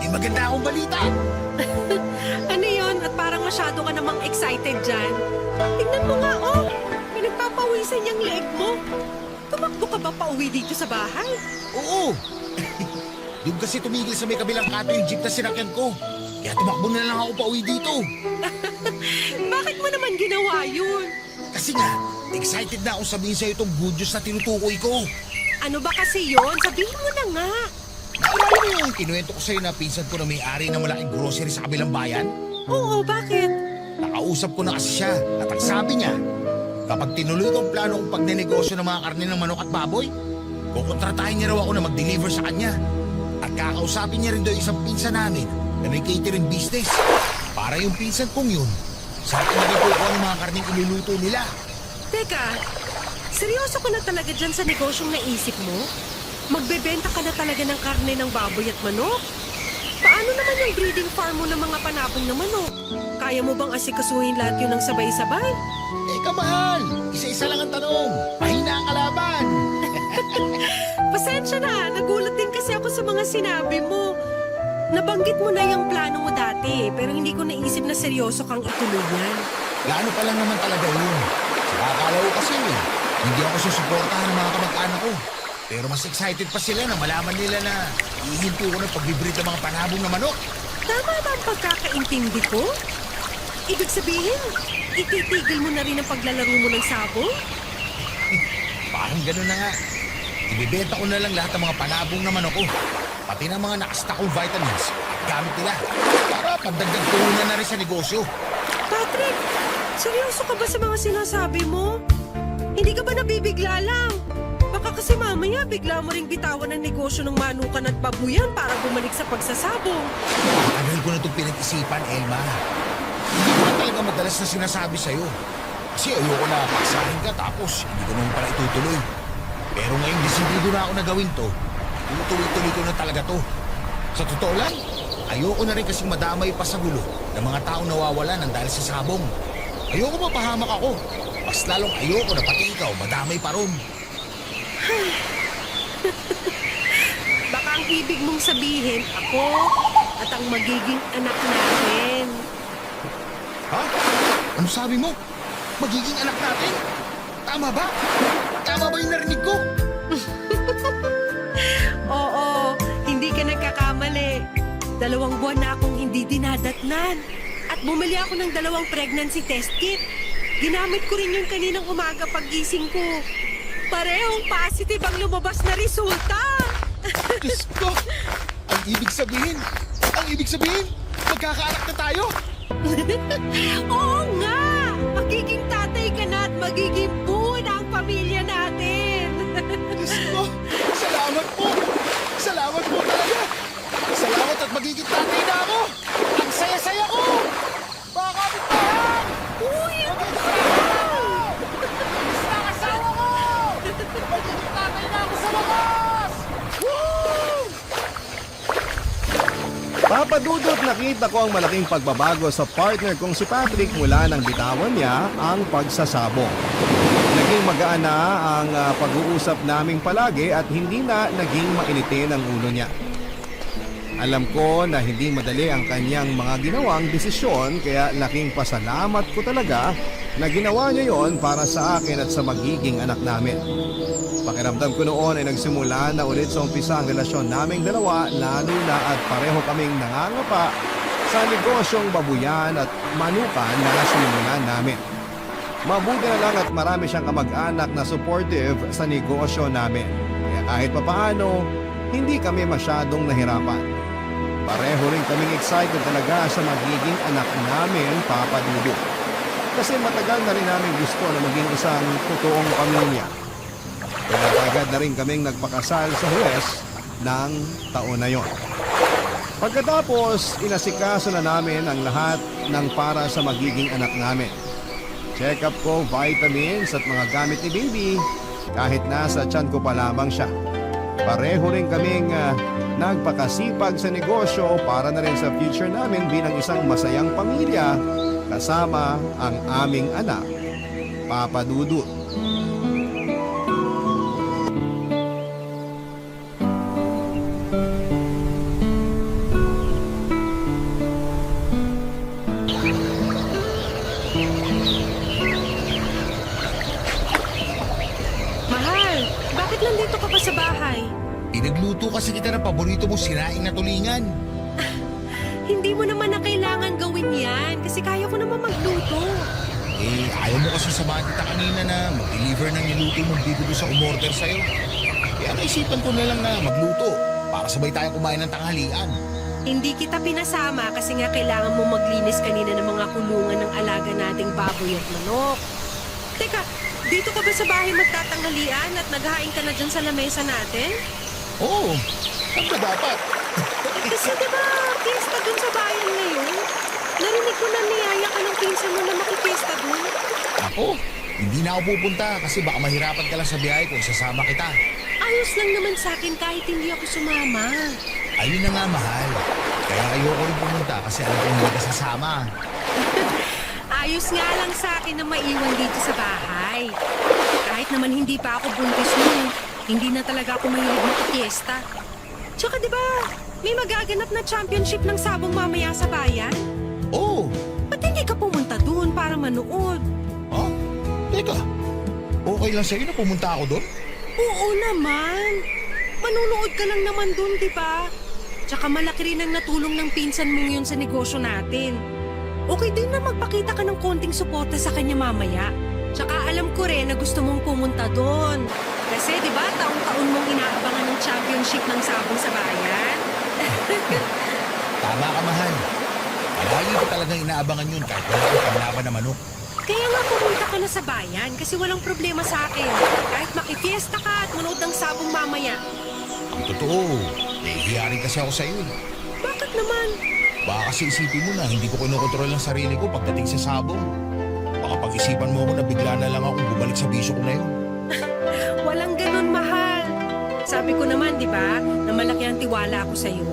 May maganda akong balita! Ano yon? At parang masyado ka namang excited dyan. Tingnan mo nga, oh! Pinagpapawisan niyang leeg mo. Tumakbo ka ba pauwi dito sa bahay? Oo! Doon kasi tumigil sa may kabilang kato yung jeep na sinakyan ko. Kaya tumakbo na lang ako pauwi dito. Bakit mo naman ginawa yun? Kasi nga, excited na ako sabihin sa'yo itong good news na tinutukoy ko. Ano ba kasi yon? Sabihin mo na nga. Naalala mo yung kinuwento ko sa'yo na pinsan ko na may-ari ng malaking grocery sa kabilang bayan? Oo, bakit? Nakausap ko na kasi siya at ang sabi niya, kapag tinuloy ko ang plano kong pagnenegosyo ng mga karne ng manok at baboy, kukontratahin niya raw ako na mag-deliver sa kanya. At kakausapin niya rin daw isang pinsan namin na may catering business. Para yung pinsan kong yun, sa akin na rin kukuha ng mga karneng iluluto nila. Teka, seryoso ka na talaga dyan sa negosyong naisip mo? Magbebenta ka na talaga ng karne ng baboy at manok? Paano naman yung breeding farm mo ng mga panabong na manok? Kaya mo bang asikasuhin lahat yun ng sabay-sabay? Mahal! Isa-isa lang ang tanong. Mahina ang kalaban. Pasensya na, nagulat din kasi ako sa mga sinabi mo. Nabanggit mo na yung plano mo dati, pero hindi ko naisip na seryoso kang ituloy yan. Plano pa lang naman talaga yun. Saka akala ko kasi, hindi ako susuportahan ng mga kamag-anak ko. Pero mas excited pa sila na malaman nila na ihinti ko ng pagbibreed ng mga panabong na manok. Tama ba ang pagkakaintindi ko? Ibig sabihin, ititigil mo na rin ang paglalaro mo ng sabong? Parang gano'n na nga. Ibibenta ko na lang lahat ng mga panabong na manok ko. Pati ng mga nakastakong vitamins at gamit nila. Para pandagdag tuhunan na rin sa negosyo. Patrick, seryoso ka ba sa mga sinasabi mo? Hindi ka ba nabibigla lang? Baka kasi mamaya bigla mo ring bitawan ang negosyo ng manukan at babuyan para bumalik sa pagsasabong. Tagal ko na itong pinag-isipan, Elma. Hindi ko na talaga madalas na sinasabi sa'yo. Kasi ayoko na paksahin ka tapos hindi ko naman pala itutuloy. Pero ngayong desidido na ako na gawin to, tuloy-tuloy ko na talaga to. Sa totoo lang, ayoko na rin kasing madamay pa sa gulo ng mga taong nawawala ng dahil sa sabong. Ayoko mapahamak ako. Mas lalong ayoko na pati ikaw madamay pa ron. Baka ang ibig mong sabihin, ako at ang magiging anak natin. Ha? Ano sabi mo? Magiging anak natin? Tama ba? Tama ba yung narinig ko? Oo, hindi ka nagkakamali. 2 buwan na akong hindi dinadatnan. At bumili ako ng 2 pregnancy test kit. Ginamit ko rin yung kaninang umaga paggising ko. Parehong positive ang lumabas na resulta. Diyos ko! Ang ibig sabihin, magkakaanak na tayo? Oo nga! Magiging tatay ka na at magiging buo na ang pamilya natin. Diyos ko! Salamat po! Salamat po talaga! Salamat at magiging tatay na ako! Ang saya-saya ko! Mga kapitbahay! Uy! Gusto ang asawa ko! Magiging tatay na ako sa labas! Woo! Papadudot, nakita ko ang malaking pagbabago sa partner kong si Patrick mula nang bitawan niya ang pagsasabong. Naging magaan na ang pag-uusap naming palagi at hindi na naging mainitin ang ulo niya. Alam ko na hindi madali ang kanyang mga ginawang desisyon kaya laking pasalamat ko talaga na ginawa niya yon para sa akin at sa magiging anak namin. Pakiramdam ko noon ay nagsimula na ulit sa umpisa ang relasyon naming dalawa lalo na at pareho kaming nangangapa sa negosyong babuyan at manukan na sinimulan namin. Mabuti na lang at marami siyang kamag-anak na supportive sa negosyo namin. Kaya kahit papaano, hindi kami masyadong nahirapan. Pareho rin kaming excited talaga sa magiging anak namin, Papa Dudu. Kasi matagal na rin namin gusto na maging isang totoong pamilya. Kaya agad na rin kaming nagpakasal sa Huwes ng taon na yon. Pagkatapos, inasikaso na namin ang lahat ng para sa magiging anak namin. Check up ko, vitamins at mga gamit ni baby kahit nasa tiyan ko pa lamang siya. Pareho rin kaming nagpakasipag sa negosyo para na rin sa future namin bilang isang masayang pamilya kasama ang aming anak, Papa Dudut. Mahal, bakit nandito ka pa sa bahay? Pinagluto kasi kita ng paborito mo sinaing na tulingan. Hindi mo naman na kailangan gawin yan kasi kaya ko naman magluto. Eh, ayaw mo kasi samahan kita kanina na mag-deliver ng niluto mong bibili sa umorder sa'yo. Kaya naisipan ko na lang na magluto para sabay tayong kumain ng tanghalian. Hindi kita pinasama kasi nga kailangan mo maglinis kanina ng mga kulungan ng alaga nating baboy at manok. Teka, dito ka ba sa bahay magtatanghalian at naghahain ka na dyan sa lamesa natin? Oo, ano ba dapat? Kasi diba, pista dun sa bayan ngayon? Narinig ko na niyaya ka ng pinsan mo na makipista dun. Ako, hindi na ako pupunta kasi baka mahirapan ka lang sa biyahe kung sasama kita. Ayos lang naman sa akin kahit hindi ako sumama. Ayun na nga, mahal. Kaya ayoko rin pumunta kasi alam ko hindi ka sasama. Ayos nga lang sa akin na maiwan dito sa bahay. Kahit naman hindi pa ako buntis nun, hindi na talaga ako mahilig makikiesta. Tsaka diba, may magaganap na championship ng sabong mamaya sa bayan? Oo. Ba't hindi ka pumunta dun para manood? Ha? Teka, okay lang sa'yo na pumunta ako doon? Oo naman. Manunood ka lang naman dun, di ba? Tsaka malaki rin ang natulong ng pinsan mong yun sa negosyo natin. Okay din na magpakita ka ng konting suporta sa kanya mamaya. Tsaka alam ko rin na gusto mong pumunta doon. Kasi di ba taon-taon mong inaabangan ng championship ng sabong sa bayan? Tama ka, mahal. Palagi ko talagang inaabangan yun kahit wala akong panlaban na manok. Kaya nga pumunta ka na sa bayan kasi walang problema sa akin. Kahit makifiesta ka at manood ng sabong mamaya. Ang totoo, nahihiya rin kasi ako sa'yo eh. Bakit naman? Baka kasi isipin mo na hindi ko kinokontrol ang sarili ko pagdating sa sabong. Baka pag-isipan mo ako na bigla na lang akong bumalik sa bisyo ko na yun. Walang ganun, mahal. Sabi ko naman, di ba, na malaki ang tiwala ko sa'yo.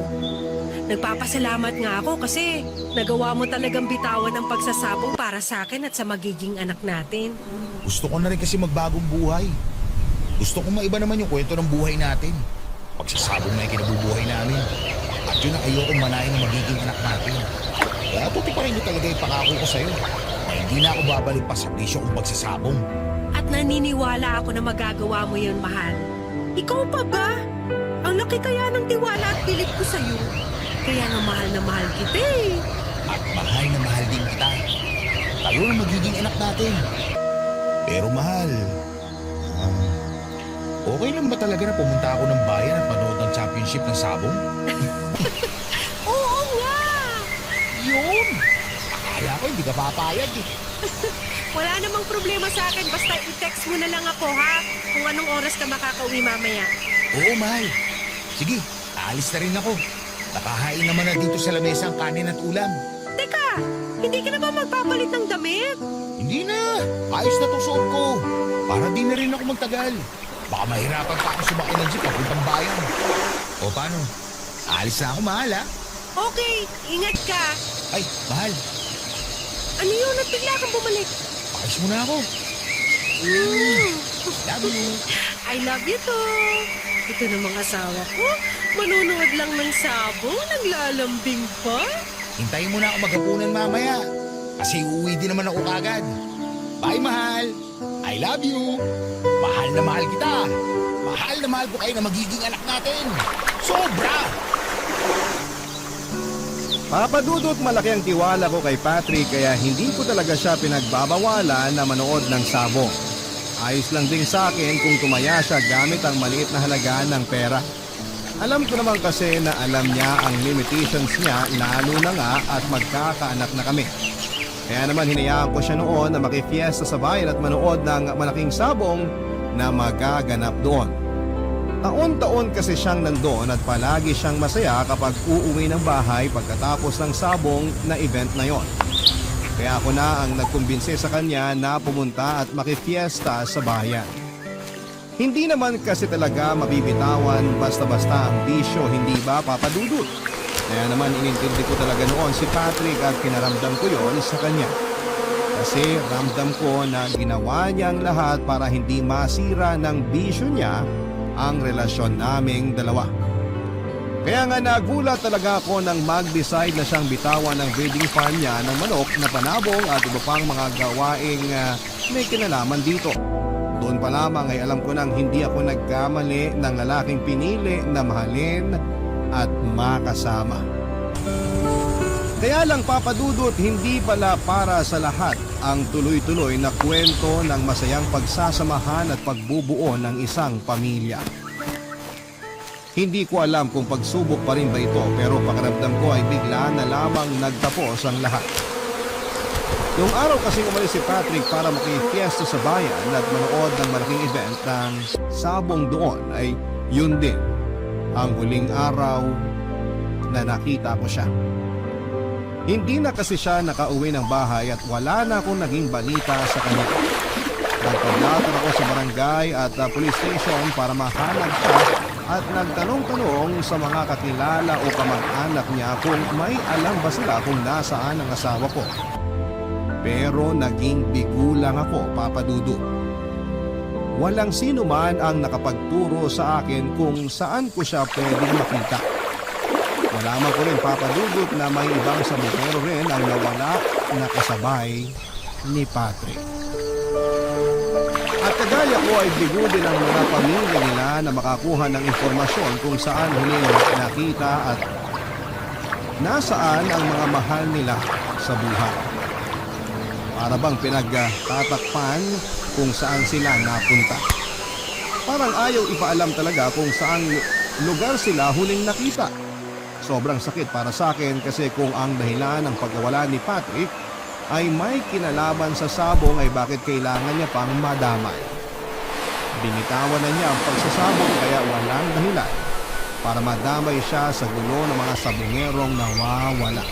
Nagpapasalamat nga ako kasi nagawa mo talagang bitawan ang pagsasabong para sa akin at sa magiging anak natin. Gusto ko na rin kasi magbagong buhay. Gusto ko maiba naman yung kwento ng buhay natin. Pagsasabong na yung kinabubuhay namin. At yun ang ayokong manahin ng magiging anak natin. Kaya tutiparin ko talaga yung pangako ko sa'yo na hindi na ako babalik pa sa bisyo kong pagsasabong. At naniniwala ako na magagawa mo yun, mahal. Ikaw pa ba? Ang laki kaya ng tiwala at bilib ko sa'yo. Kaya na mahal kita eh. At mahal na mahal din kita. Tayo na magiging anak natin. Pero mahal, okay lang ba talaga na pumunta ako ng bayan at panood ng championship ng sabong? Oo nga! Yun! Akala ko hindi ka papayag eh. Wala namang problema sa akin. Basta i-text mo na lang ako, ha? Kung anong oras ka makakauwi mamaya. Oo, mahal. Sige, aalis na rin ako. Nakahain naman na dito sa lamesa ang kanin at ulam. Teka, hindi ka na ba magpapalit ng damit? Hindi na. Ayos na itong suot ko. Para di na rin ako magtagal. Baka mahirapan pa ako sumakay ng jeep papuntang bayan. O paano? Aalis na ako, mahal, ha? Okay, ingat ka. Ay, mahal. Ano yun at bigla kang bumalik? Pakis mo na ako. Love you. I love you too. Ito na mga asawa ko. Manunood lang ng sabong, naglalambing pa. Hintayin mo na ako maghapunan mamaya. Kasi uuwi din naman ako kagad. Bye, mahal. I love you. Mahal na mahal kita. Mahal na mahal ko kayo na magiging anak natin. Sobra! Papa Dudut, malaki ang tiwala ko kay Patrick kaya hindi ko talaga siya pinagbabawalan na manood ng sabong. Ayos lang din sa akin kung tumaya siya gamit ang maliit na halaga ng pera. Alam ko naman kasi na alam niya ang limitations niya lalo na nga at magkakaanak na kami. Kaya naman hinayaan ko siya noon na makifiesta sa bayan at manood ng malaking sabong na magaganap doon. Taon-taon kasi siyang nandoon at palagi siyang masaya kapag uuwi ng bahay pagkatapos ng sabong na event na yon. Kaya ako na ang nagkumbinse sa kanya na pumunta at makifiesta sa bayan. Hindi naman kasi talaga mabibitawan basta-basta ang bisyo, hindi ba, Papa Dudut? Kaya naman inintindi ko talaga noon si Patrick at kinaramdam ko yon sa kanya. Kasi ramdam ko na ginawa niya ang lahat para hindi masira ng bisyo niya ang relasyon naming dalawa. Kaya nga nagulat talaga ako nang mag-decide na siyang bitawan ng breeding farm niya ng manok na panabong at iba pang mga gawaing may kinalaman dito. Doon pa lamang ay alam ko nang hindi ako nagkamali ng lalaking pinili na mahalin at makasama. Kaya lang, Papa Dudut, hindi pala para sa lahat ang tuloy-tuloy na kwento ng masayang pagsasamahan at pagbubuo ng isang pamilya. Hindi ko alam kung pagsubok pa rin ba ito pero pakiramdam ko ay bigla na lamang nagtapos ang lahat. Yung araw kasing umalis si Patrick para makifiesta sa bayan at manood ng malaking event ng sabong doon ay yun din ang huling araw na nakita ko siya. Hindi na kasi siya nakauwi ng bahay at wala na akong naging balita sa kanya. Nagpaglatar ako sa barangay at police station para mahanap siya at nagtanong-tanong sa mga kakilala o kamag-anak niya kung may alam ba sila kung nasaan ang asawa ko. Pero naging bigo lang ako, Papa Dudut. Walang sino man ang nakapagturo sa akin kung saan ko siya pwedeng makita. Wala man ko rin, Papa Dudut, na may ibang sabotero rin ang nawala na kasabay ni Patrick. At kagaya ko ay bigo din ang mga pamilya nila na makakuha ng informasyon kung saan huling nakita at nasaan ang mga mahal nila sa buhay. Para bang pinagtatakpan kung saan sila napunta. Parang ayaw ipaalam talaga kung saan lugar sila huling nakita. Sobrang sakit para sa akin kasi kung ang dahilan ng pagkawala ni Patrick ay may kinalaman sa sabong ay bakit kailangan niya pang madamay. Binitawan na niya ang pagsasabong kaya walang dahilan para madamay siya sa gulo ng mga sabongerong nawawala.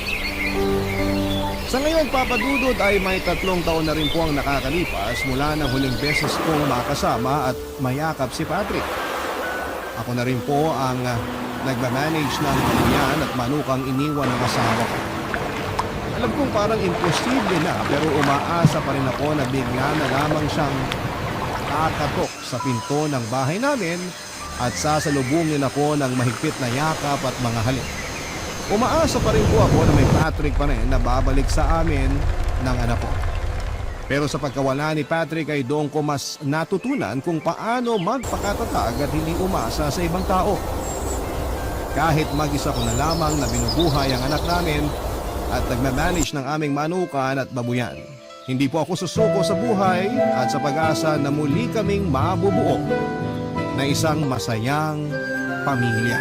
Sa ngayon, Papa Dudut, ay may 3 taon na rin po ang nakakalipas mula ng huling beses kong makasama at mayakap si Patrick. Ako na rin po ang nagmamanage ng kanyan at manukang iniwan ng asawa ko. Alam kong parang imposible na pero umaasa pa rin ako na bigla na lamang siyang kakatok sa pinto ng bahay namin at sasalubungin ako ng mahigpit na yakap at mga halik. Umaasa pa rin po ako na may Patrick pa rin na babalik sa amin ng anak ko. Pero sa pagkawala ni Patrick ay doon ko mas natutunan kung paano magpakatatag at hindi umasa sa ibang tao. Kahit mag-isa ko na lamang na binubuhay ang anak namin at nagmamanage ng aming manukan at babuyan. Hindi po ako susuko sa buhay at sa pag-asa na muli kaming mabubuo na isang masayang pamilya.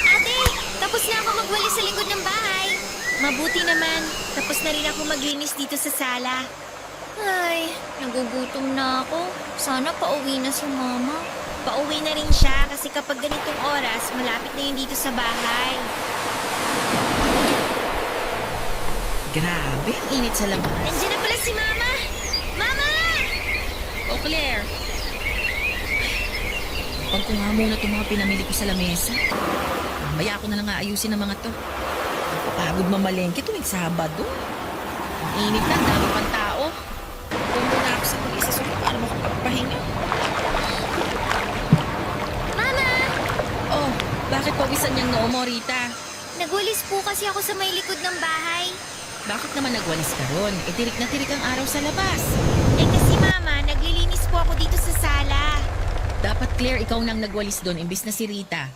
Ate, tapos na ako magwalis sa likod ng bahay. Mabuti naman, tapos na rin ako maglinis dito sa sala. Ay, nagugutom na ako. Sana pauwi na si Mama. Pauwi na rin siya kasi kapag ganitong oras, malapit na yun dito sa bahay. Grabe, ang init sa labas. Nandiyan na pala si Mama! Mama! Oh, Claire. Pag ko nga muna itong mga pinamili ko sa lamesa. Mamaya ako na lang aayusin ang mga to. Pagod mamalengke tuwing Sabado. Ang init na, dami pang tao. Kung muna ako sa pag-isa para makapagpahinga. Mama! Oh, bakit pawisan niyang noo mo, Rita? Nagwalis po kasi ako sa may likod ng bahay. Bakit naman nagwalis ka ron? E tirik na tirik ang araw sa labas. Eh kasi Mama, naglilinis po ako dito sa sala. Dapat, Claire, ikaw nang nagwalis doon imbis na si Rita.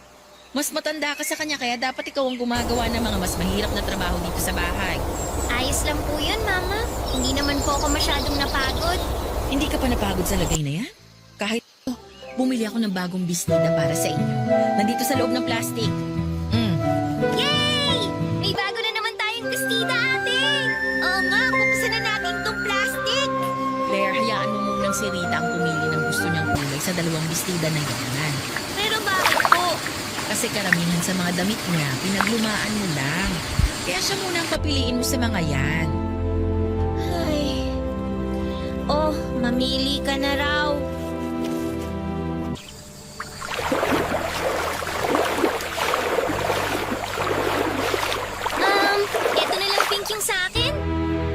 Mas matanda ka sa kanya kaya dapat ikaw ang gumagawa ng mga mas mahirap na trabaho dito sa bahay. Ayos lang po yun, Mama. Hindi naman po ako masyadong napagod. Hindi ka pa napagod sa lagay na yan? Kahit bumili ako ng bagong bisnida para sa inyo. Nandito sa loob ng plastic. Yay! May bago na naman tayong bestida, ate! Oo nga, buksan na natin tong plastic! Claire, hayaan mo munang si Rita ang pumili ng gusto niyang kulay sa 2 bestida na yan. Pero bakit po? Kasi karamihan sa mga damit niya, pinaglumaan mo lang. Kaya siya muna ang papiliin mo sa mga yan. Ay... Oh, mamili ka na raw. Eto na lang pink yung sa akin.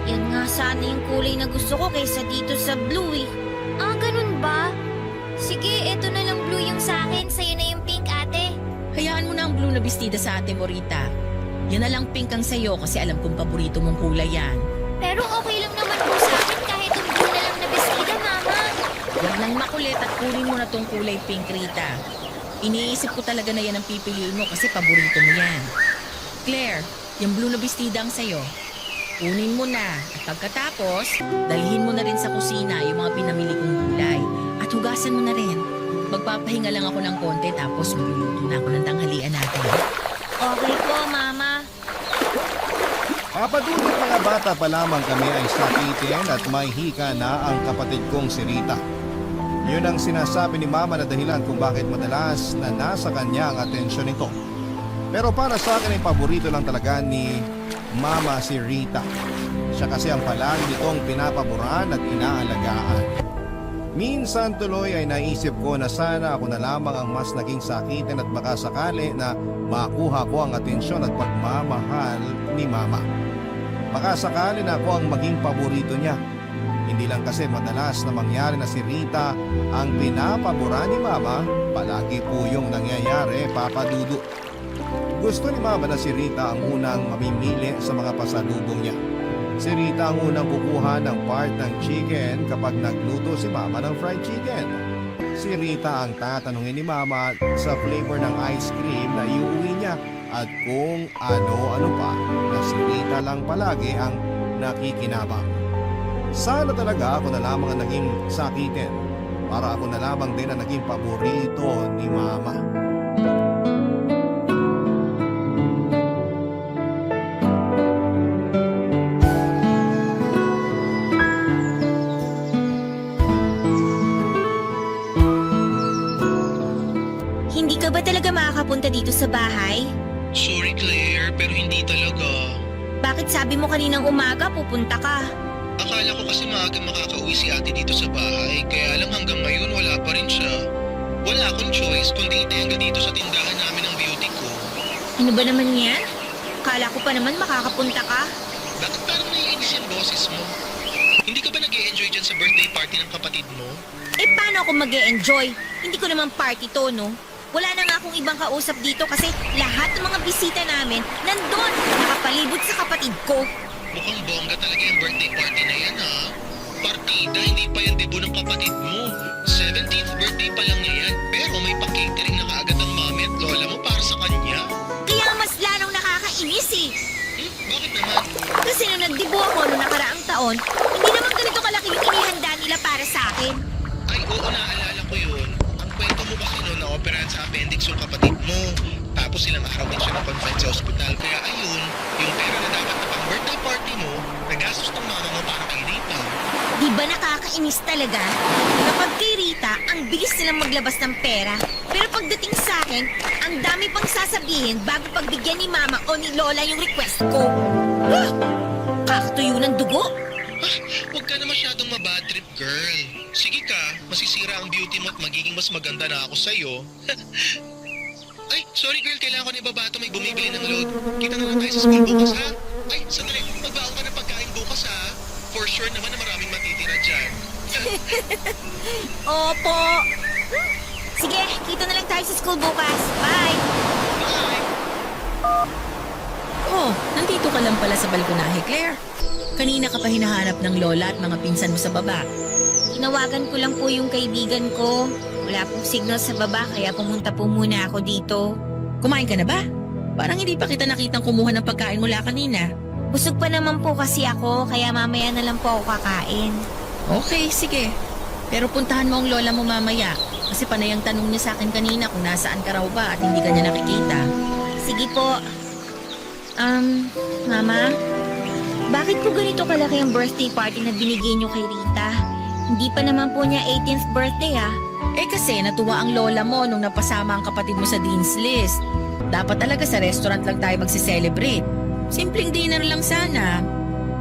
Yan nga sana yung kulay na gusto ko kaysa dito sa blue eh. Ah, ganun ba? Sige, eto na lang blue yung sa akin. Sa'yo na yung pink, ate. Hayaan mo na ang blue na bestida sa ate mo, Rita. Yan na lang pink ang sayo kasi alam kong paborito mong kulay yan. Pero okay lang naman po sa akin kahit yung blue na lang na bestida, Mama. Huwag nang makulit at kunin mo na tong kulay pink, Rita. Iniisip ko talaga na yan ang pipiliin mo kasi paborito mo yan. Claire, yung blue na bestida ang sayo. Kunin mo na at pagkatapos, dalhin mo na rin sa kusina yung mga pinamili kong gulay. At hugasan mo na rin. Magpapahinga lang ako ng konti tapos magluluto na ako ng tanghalian natin. Okay po, Mama. Papadudot mga bata pa lamang kami ay sakitin at may hika na ang kapatid kong si Rita. Yun ang sinasabi ni Mama na dahilan kung bakit madalas na nasa kanya ang atensyon nito. Pero para sa akin ay paborito lang talaga ni Mama si Rita. Siya kasi ang palagi nitong pinapaboran at inaalagaan. Minsan tuloy ay naisip ko na sana ako na lamang ang mas naging sakitin at baka sakali na makuha ko ang atensyon at pagmamahal ni Mama. Baka sakali na ako ang maging paborito niya. Hindi lang kasi madalas na mangyari na si Rita ang pinapabura ni Mama, palagi po yung nangyayari, Papa Dudu. Gusto ni Mama na si Rita ang unang mamimili sa mga pasalubong niya. Si Rita ang unang kukuha ng part ng chicken kapag nagluto si Mama ng fried chicken. Si Rita ang tatanungin ni Mama sa flavor ng ice cream na iuwi niya at kung ano-ano pa na si Rita lang palagi ang nakikinabang. Sana talaga ako na lamang ang naging sakitin para ako na lamang din ang naging paborito ni Mama. Hindi ka ba talaga makakapunta dito sa bahay? Sorry Claire, pero hindi talaga. Bakit sabi mo kaninang umaga pupunta ka? Akala ko kasi maaga makakauwi si ate dito sa bahay, kaya lang hanggang ngayon wala pa rin siya. Wala akong choice kundi itenga dito sa tindahan namin ng beauty ko. Ano ba naman yan? Akala ko pa naman makakapunta ka. Bakit parang naiinis yung boses mo? Hindi ka ba nag-e-enjoy dyan sa birthday party ng kapatid mo? Eh paano ako mag-e-enjoy? Hindi ko naman party to, no? Wala na nga akong ibang kausap dito kasi lahat ng mga bisita namin nandun, nakapalibot sa kapatid ko. Mukhang bongga talaga yung birthday party na yan ha. Partida, hindi pa yan debut ng kapatid mo. 17th birthday pa lang niya yan, pero may pa-catering na kaagad ang mami at lola mo para sa kanya. Kaya mas lalong nakakainis eh. Bakit naman? Kasi nung nagdibo ako noong nakaraang taon, hindi naman ganito kalaki yung inihanda nila para sa akin. Ay, oo, naalala ko yun. Ang kwento mo kasi noon na-operahan sa appendix yung kapatid mo. Tapos ilang araw din siya na-confine sa ospital. Kaya ayun, yung pera na dapat na pang birthday party mo, nagastos ng mama mo para kay Rita. Di ba nakakainis talaga? Kapag kay Rita, ang bilis nilang maglabas ng pera. Pero pagdating sa akin, ang dami pang sasabihin bago pagbigyan ni mama o ni lola yung request ko. Ah! Kakatuyo ng dugo. Huwag ka na masyadong mabad trip, girl. Sige ka, masisira ang beauty mo at magiging mas maganda na ako sa'yo. Ay, sorry girl, kailangan ko na ibaba ito. May bumibili ng load. Kita na lang tayo sa school bukas, ha? Ay, sandali, magbaon ka ng pagkain bukas, ha? For sure naman na maraming matitira dyan. Opo. Sige, kita na lang tayo sa school bukas. Bye! Bye! Oh, nandito ka lang pala sa balkonahe, Claire. Kanina ka pa hinahanap ng lola at mga pinsan mo sa baba. Tinawagan ko lang po yung kaibigan ko. Wala pong signal sa baba kaya pumunta po muna ako dito. Kumain ka na ba? Parang hindi pa kita nakitang kumuha ng pagkain mula kanina. Busog pa naman po kasi ako kaya mamaya na lang po ako kakain. Okay, sige. Pero puntahan mo ang lola mo mamaya. Kasi panay ang tanong niya sa akin kanina kung nasaan ka raw ba at hindi ka niya nakikita. Sige po. Mama? Bakit po ganito kalaki ang birthday party na binigay niyo kay Rita? Hindi pa naman po niya 18th birthday ah. Eh kasi natuwa ang lola mo nung napasama ang kapatid mo sa Dean's List. Dapat talaga sa restaurant lang tayo magsi-celebrate. Simpleng dinner lang sana.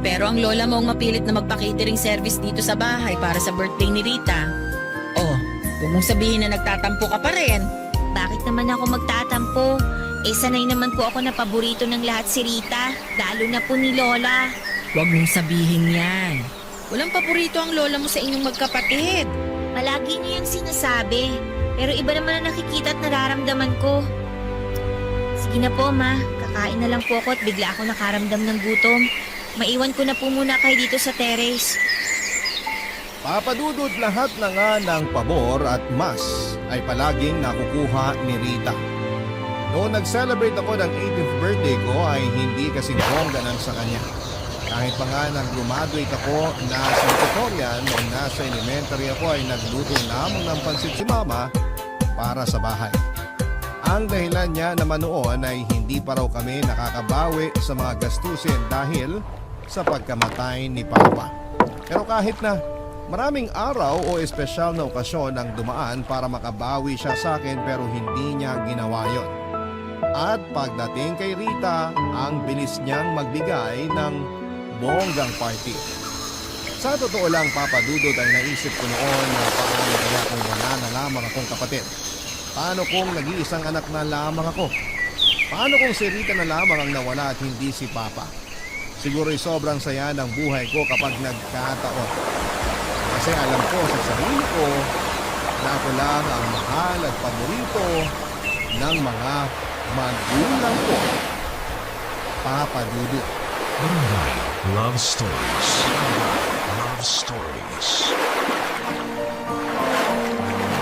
Pero ang lola mo ang mapilit na magpa-catering service dito sa bahay para sa birthday ni Rita. Oh, huwag mong sabihin na nagtatampo ka pa rin. Bakit naman ako magtatampo? Eh sanay naman po ako na paborito ng lahat si Rita, lalo na po ni Lola. Huwag mong sabihin yan. Walang paborito ang lola mo sa inyong magkapatid. Palagi niyo yung sinasabi, pero iba naman ang nakikita at nararamdaman ko. Sige na po ma, kakain na lang po ako at bigla ako nakaramdam ng gutom. Maiwan ko na po muna kayo dito sa terrace. Papadudod lahat na nga ng pabor at mas ay palaging nakukuha ni Rita. Noong nag-celebrate ako ng 18th birthday ko ay hindi kasing bongganan sa kanya. Kahit pa nga nag-graduate ako na salutatorian noong nasa elementary ako ay nagluto lamang ng pansit si Mama para sa bahay. Ang dahilan niya naman noon ay hindi pa raw kami nakakabawi sa mga gastusin dahil sa pagkamatay ni Papa. Pero kahit na maraming araw o espesyal na okasyon ang dumaan para makabawi siya sa akin pero hindi niya ginawa yon. At pagdating kay Rita, ang bilis niyang magbigay ng bonggang party. Sa totoo lang, Papa Dudut, ay naisip ko noon na paano kaya kung wala na lamang akong kapatid. Paano kung nag-iisang anak na lamang ako? Paano kung si Rita na lamang ang nawala at hindi si Papa? Siguro'y sobrang saya ng buhay ko kapag nagkataon. Kasi alam ko sa sarili ko na ako lang ang mahal at paborito ng mga magulang ko. Papa Dudut. Barangay Love Stories. Love Stories.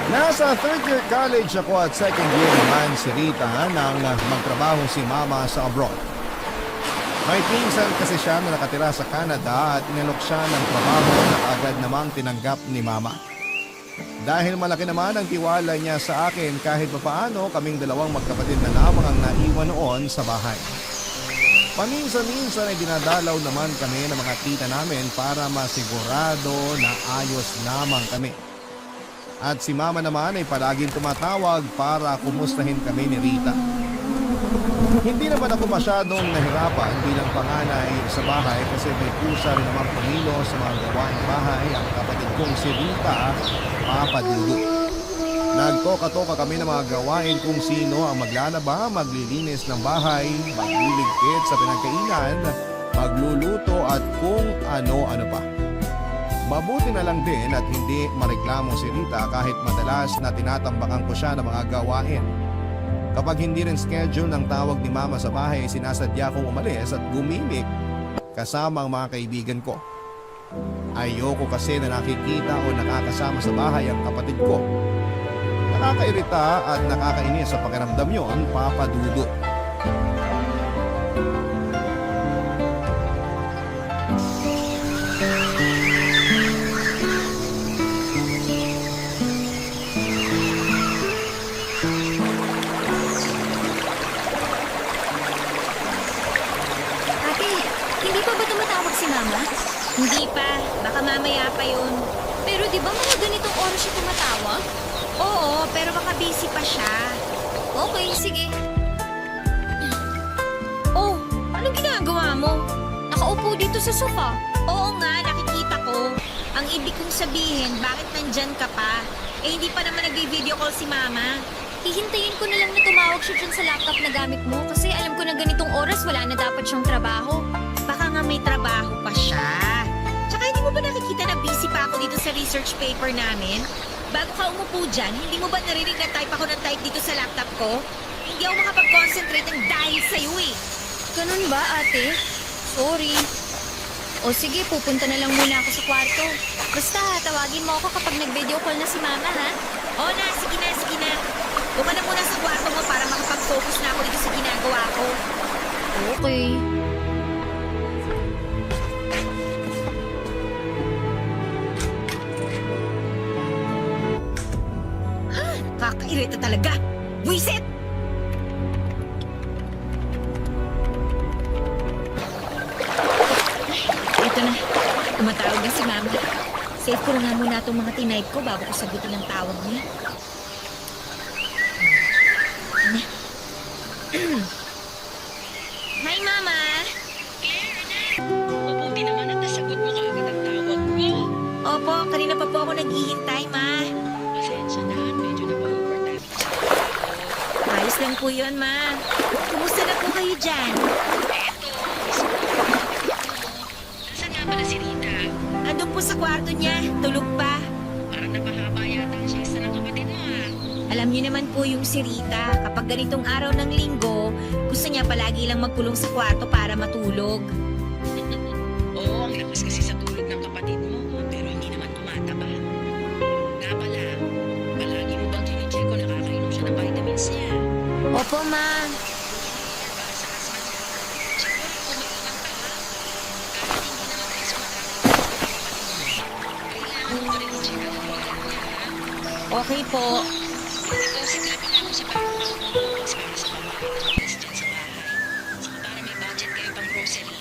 Nasa third year college ako at second year naman si Rita nang magtrabaho si Mama sa abroad. May pinsan kasi siya na nakatira sa Canada at inalok siya ng trabaho na agad namang tinanggap ni Mama. Dahil malaki naman ang tiwala niya sa akin kahit papaano kaming dalawang magkapatid na lamang ang naiwan noon sa bahay. Paminsan-minsan ay dinadalaw naman kami ng mga tita namin para masigurado na ayos lamang kami. At si Mama naman ay palaging tumatawag para kumustahin kami ni Rita. Hindi naman ako masyadong nahirapan bilang panganay sa bahay kasi may kusa rin naman pumilo sa mga gawaing bahay ang kapatid kong si Rita, Papa Dudut. Nagtoka-toka kami ng mga gawain kung sino ang maglalaba, maglilinis ng bahay, magliligpit sa pinagkainan, magluluto at kung ano-ano pa. Mabuti na lang din at hindi mareklamo si Rita kahit madalas na tinatambakan ko siya ng mga gawain. Kapag hindi rin schedule ng tawag ni Mama sa bahay, sinasadya kong umalis at gumimik kasama ang mga kaibigan ko. Ayoko kasi na nakikita o nakakasama sa bahay ang kapatid ko. Nakakairita at nakakainis sa pakiramdam yon, Papa Dudut. Ate, hindi pa ba tumatawag si Mama? Hindi pa. Baka mamaya pa yun. Pero di ba mga ganitong oras siya tumatawag? Oo, pero baka busy pa siya. Okay, sige. Oh, anong ginagawa mo? Nakaupo dito sa sofa. Oo nga, nakikita ko. Ang ibig kong sabihin, bakit nandyan ka pa? Eh, hindi pa naman nag-video call si Mama. Hihintayin ko na lang na tumawag siya dyan sa laptop na gamit mo kasi alam ko na ganitong oras wala na dapat siyang trabaho. Baka nga may trabaho pa siya. Tsaka hindi mo ba nakikita na busy pa ako dito sa research paper namin? Bago ka umupo dyan, hindi mo ba narinig na type ako ng type dito sa laptop ko? Hindi ako makapag-concentrate ng dahil sa'yo eh. Ganun ba, ate? Sorry. O sige, pupunta na lang muna ako sa kwarto. Basta, tawagin mo ako kapag nag-video call na si Mama, ha? O na, sige na, sige na. Doon ka na muna sa kwarto mo para makapag-focus na ako dito sa ginagawa ko. Okay. Kakairita talaga! Buisit! Ito na. Tumatawag na si Mama. Save ko na nga muna itong mga tinipe ko bago ko sagutin ang tawag niya. Ano? Hi, Mama! Mabuti naman at nasagot mo kaagad ang tawag ko. Opo, kanina pa po ako naghihintay, Ma. Pasensya na, medyo na-overtime ako sa trabaho. Ayos lang po yun, Ma. Kumusta na po kayo dyan? Eto, isip ko. Nasaan nga pala si Rita? Andun po sa kwarto niya. Tulog pa. Parang napahaba yata ang siesta ng kapatid mo ah. Alam niyo naman po yung si Rita, kapag ganitong araw ng linggo, gusto niya palagi lang magkulong sa kwarto para matulog. Oo, ang lakas kasi sa tulog ng kapatid mo, pero hindi naman tumataba. Nga pala, palagi mo bang chinicheck ko nakakainom siya ng vitamins niya? Opo, Ma. Para sa asma niya, check mo rin kung may ibang ka ha. Kahit hindi naman tayo sumatama kailangan mo rin i-check ang ilan niya ha. Okay po. Deposit lang din ako sa bank account para sa pambayad ng bilis dyan sa bahay. Saka para may budget kayo pang grocery.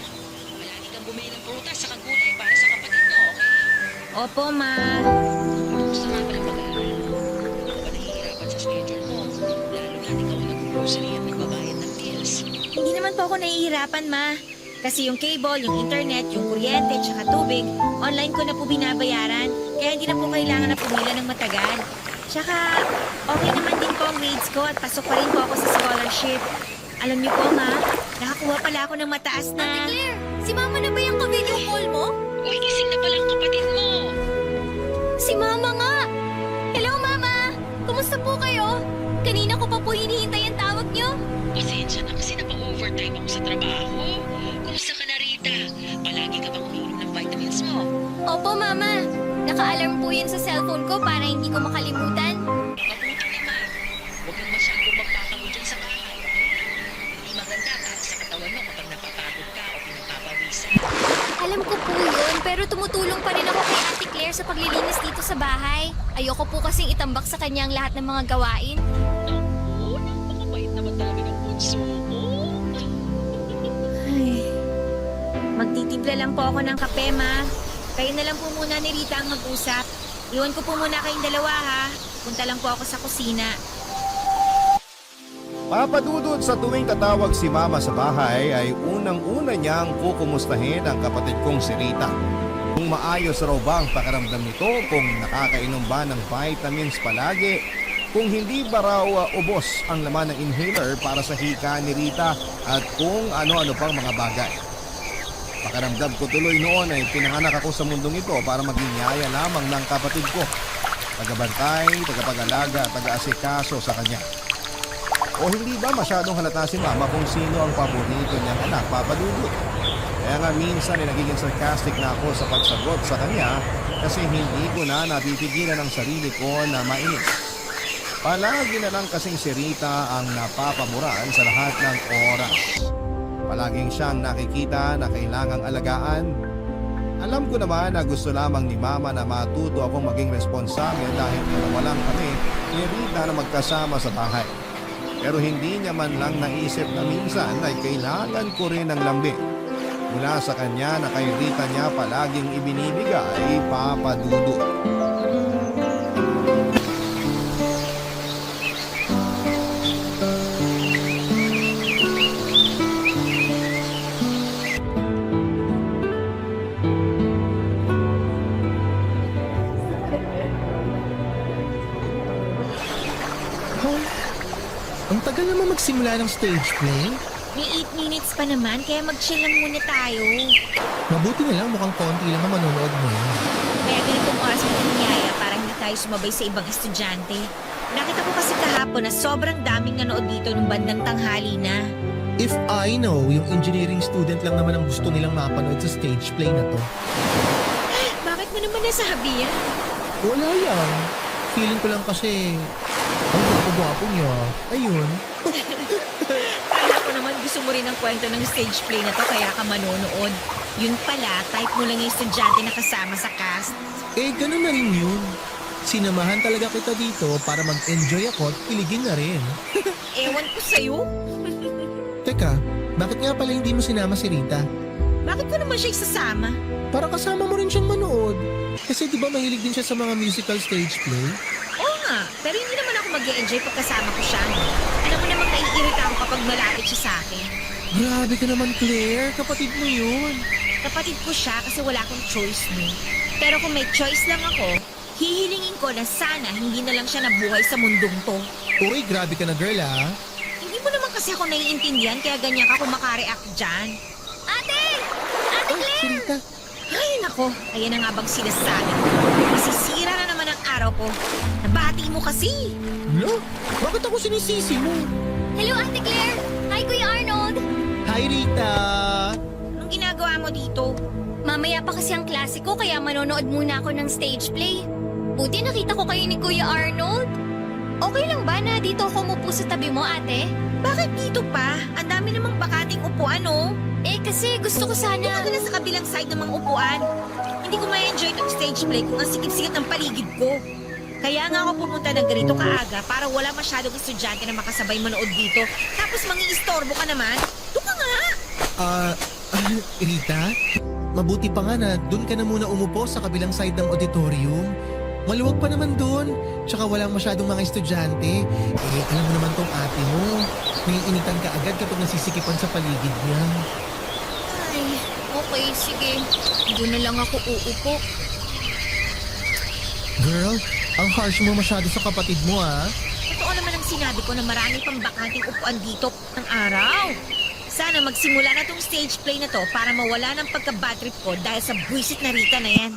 Palagi kang bumili ng prutas sa gulay para sa kapatid mo, okay? Opo, Ma. Gusto nga pala mag-aaral mo. Ano ba nahihirapan sa schedule mo? Lalo na ikaw ang nag-grocery at nagbabayad ng bills. Hindi naman po ako nahihirapan, Ma. Kasi yung cable, yung internet, yung kuryente, tsaka tubig, online ko na po binabayaran. Kaya hindi na po kailangan na pumila ng matagal. Tsaka, okay naman din po ang grades ko at pasok pa rin po ako sa scholarship. Alam niyo po, Ma, nakakuha pala ako ng mataas na... Ate Claire, si Mama na ba yung ka-video call mo? Uy, gising na pala ang kapatid mo. Si Mama nga! Hello, Mama! Kumusta po kayo? Kanina ko pa po hinihintay ang tawag niyo. Pasensya na kasi napa-overtime ako sa trabaho. Kumusta ka na, Rita? Palagi ka bang umiinom ng vitamins mo? Opo, Mama. Naka-alarm po yan sa cellphone ko para hindi ko makalimutan. Mabuti naman. Huwag kang masyadong magpapagod dyan sa bahay, okay? Hindi maganda para sa katawan mo kapag napapagod ka o Pero tumutulong pa rin ako kay Ate Claire sa paglilinis dito sa bahay. Ayoko po kasing itambak sa kanya ang lahat ng mga gawain. Oh, napakabait naman talaga ng bunso mo. Ay. Magtitimpla lang po ako ng kape, Ma. Kayo na lang po muna ni Rita ang mag-usap. Iwan ko po muna kayong dalawa, ha? Punta lang po ako sa kusina. Papa Dudut, sa tuwing tatawag si Mama sa bahay ay unang-una niyang kukumustahin ang kapatid kong si Rita. Kung maayos raw ba ang pakiramdam nito, kung nakakainom ba ng vitamins palagi, kung hindi ba raw ubos ang laman ng inhaler para sa hika ni Rita at kung ano-ano pang mga bagay. Pakiramdam ko tuloy noon ay pinanganak ako sa mundong ito para maging yaya lamang ng kapatid ko. Tagabantay, tagapag-alaga, taga-asikaso sa kanya. O hindi ba masyadong halata si Mama kung sino ang paborito niyang anak, Papa Dudut? Kaya nga minsan ay nagiging sarcastic na ako sa pagsagot sa kanya kasi hindi ko na napipigilan ang sarili ko na mainis. Palagi na lang kasing si Rita ang napapaboran sa lahat ng oras. Palaging siyang nakikita na kailangang alagaan. Alam ko naman na gusto lamang ni Mama na matuto akong maging responsable dahil walang kami ni Rita na magkasama sa bahay. Pero hindi niya man lang naisip na minsan ay kailangan ko rin ng lambing mula sa kanya na kay Rita niya palaging ibinibigay, Papa Dudut. Ang tagal naman magsimula ng stage play. May 8 minutes pa naman, kaya mag-chill lang muna tayo. Mabuti na lang mukhang konti lang ang manonood mo. Kaya ganitong oras mo niyaya para hindi tayo sumabay sa ibang estudyante. Nakita ko kasi kahapon na sobrang daming nanood dito nung bandang tanghali na. If I know, yung engineering student lang naman ang gusto nilang mapanood sa stage play na to. Bakit mo naman nasabi yan? Wala yan. Feeling ko lang kasi ang gwapo-gwapo niya. Ayun. Kala ko naman gusto mo rin ang kwento ng stage play na to kaya ka manonood. Yun pala, type mo lang yung estudyante na kasama sa cast. Eh, ganun na rin yun. Sinamahan talaga kita dito para mag-enjoy ako at kiligin na rin. Ewan ko sa'yo. Teka, bakit nga pala hindi mo sinama si Rita? Bakit ko naman siya isasama? Para kasama mo rin siyang manood. Kasi di ba mahilig din siya sa mga musical stage play? Oo nga, pero hindi naman ako mag-e-enjoy pag kasama ko siya. Alam mo namang naiirita ako kapag malapit siya sa akin. Grabe ka naman, Claire. Kapatid mo yun. Kapatid ko siya kasi wala akong choice mo. Pero kung may choice lang ako, hihilingin ko na sana hindi na lang siya nabuhay sa mundong to. Uy, grabe ka na, girl, ah. Hindi mo naman kasi ako naiintindihan kaya ganyan ka kung makareact dyan. Ate! Ate Oh, si Claire! Rita. Ay, nako. Ayan na nga bang sinasabi ko. Masisira na naman ang araw ko. Nabati mo kasi. Lo, bakit ako sinisisi mo? Hello, Ate Claire! Hi, Kuya Arnold! Hi, Rita. Anong ginagawa mo dito? Mamaya pa kasi ang klase ko kaya manonood muna ako ng stage play. Buti nakita ko kayo ni Kuya Arnold. Okay lang ba na dito ako umupo sa tabi mo, ate? Bakit dito pa? Ang dami namang bakating upuan, oh. Eh, kasi gusto ko sana... Doon ka na sa kabilang side ng mga upuan. Hindi ko ma-enjoy itong stage play kung ang sikip-sikip ng paligid ko. Kaya nga ako pumunta ng ganito kaaga para wala masyadong estudyante na makasabay manood dito. Tapos mangi-istorbo ka naman. Doon ka nga! Rita? Mabuti pa nga na doon ka na muna umupo sa kabilang side ng auditorium. Maluwag pa naman doon. Tsaka walang masyadong mga estudyante. Eh, alam mo naman tong ate mo. Naiinitan ka agad kapag nasisikipan sa paligid niya. Ay, okay, sige. Doon na lang ako uupo. Girl, ang harsh mo masyado sa kapatid mo, ah. Totoo naman ang sinabi ko na marami pang bakanting upuan dito ng araw. Sana magsimula na tong stage play na to para mawala ng pagka-bad trip ko dahil sa buwisit na Rita na yan.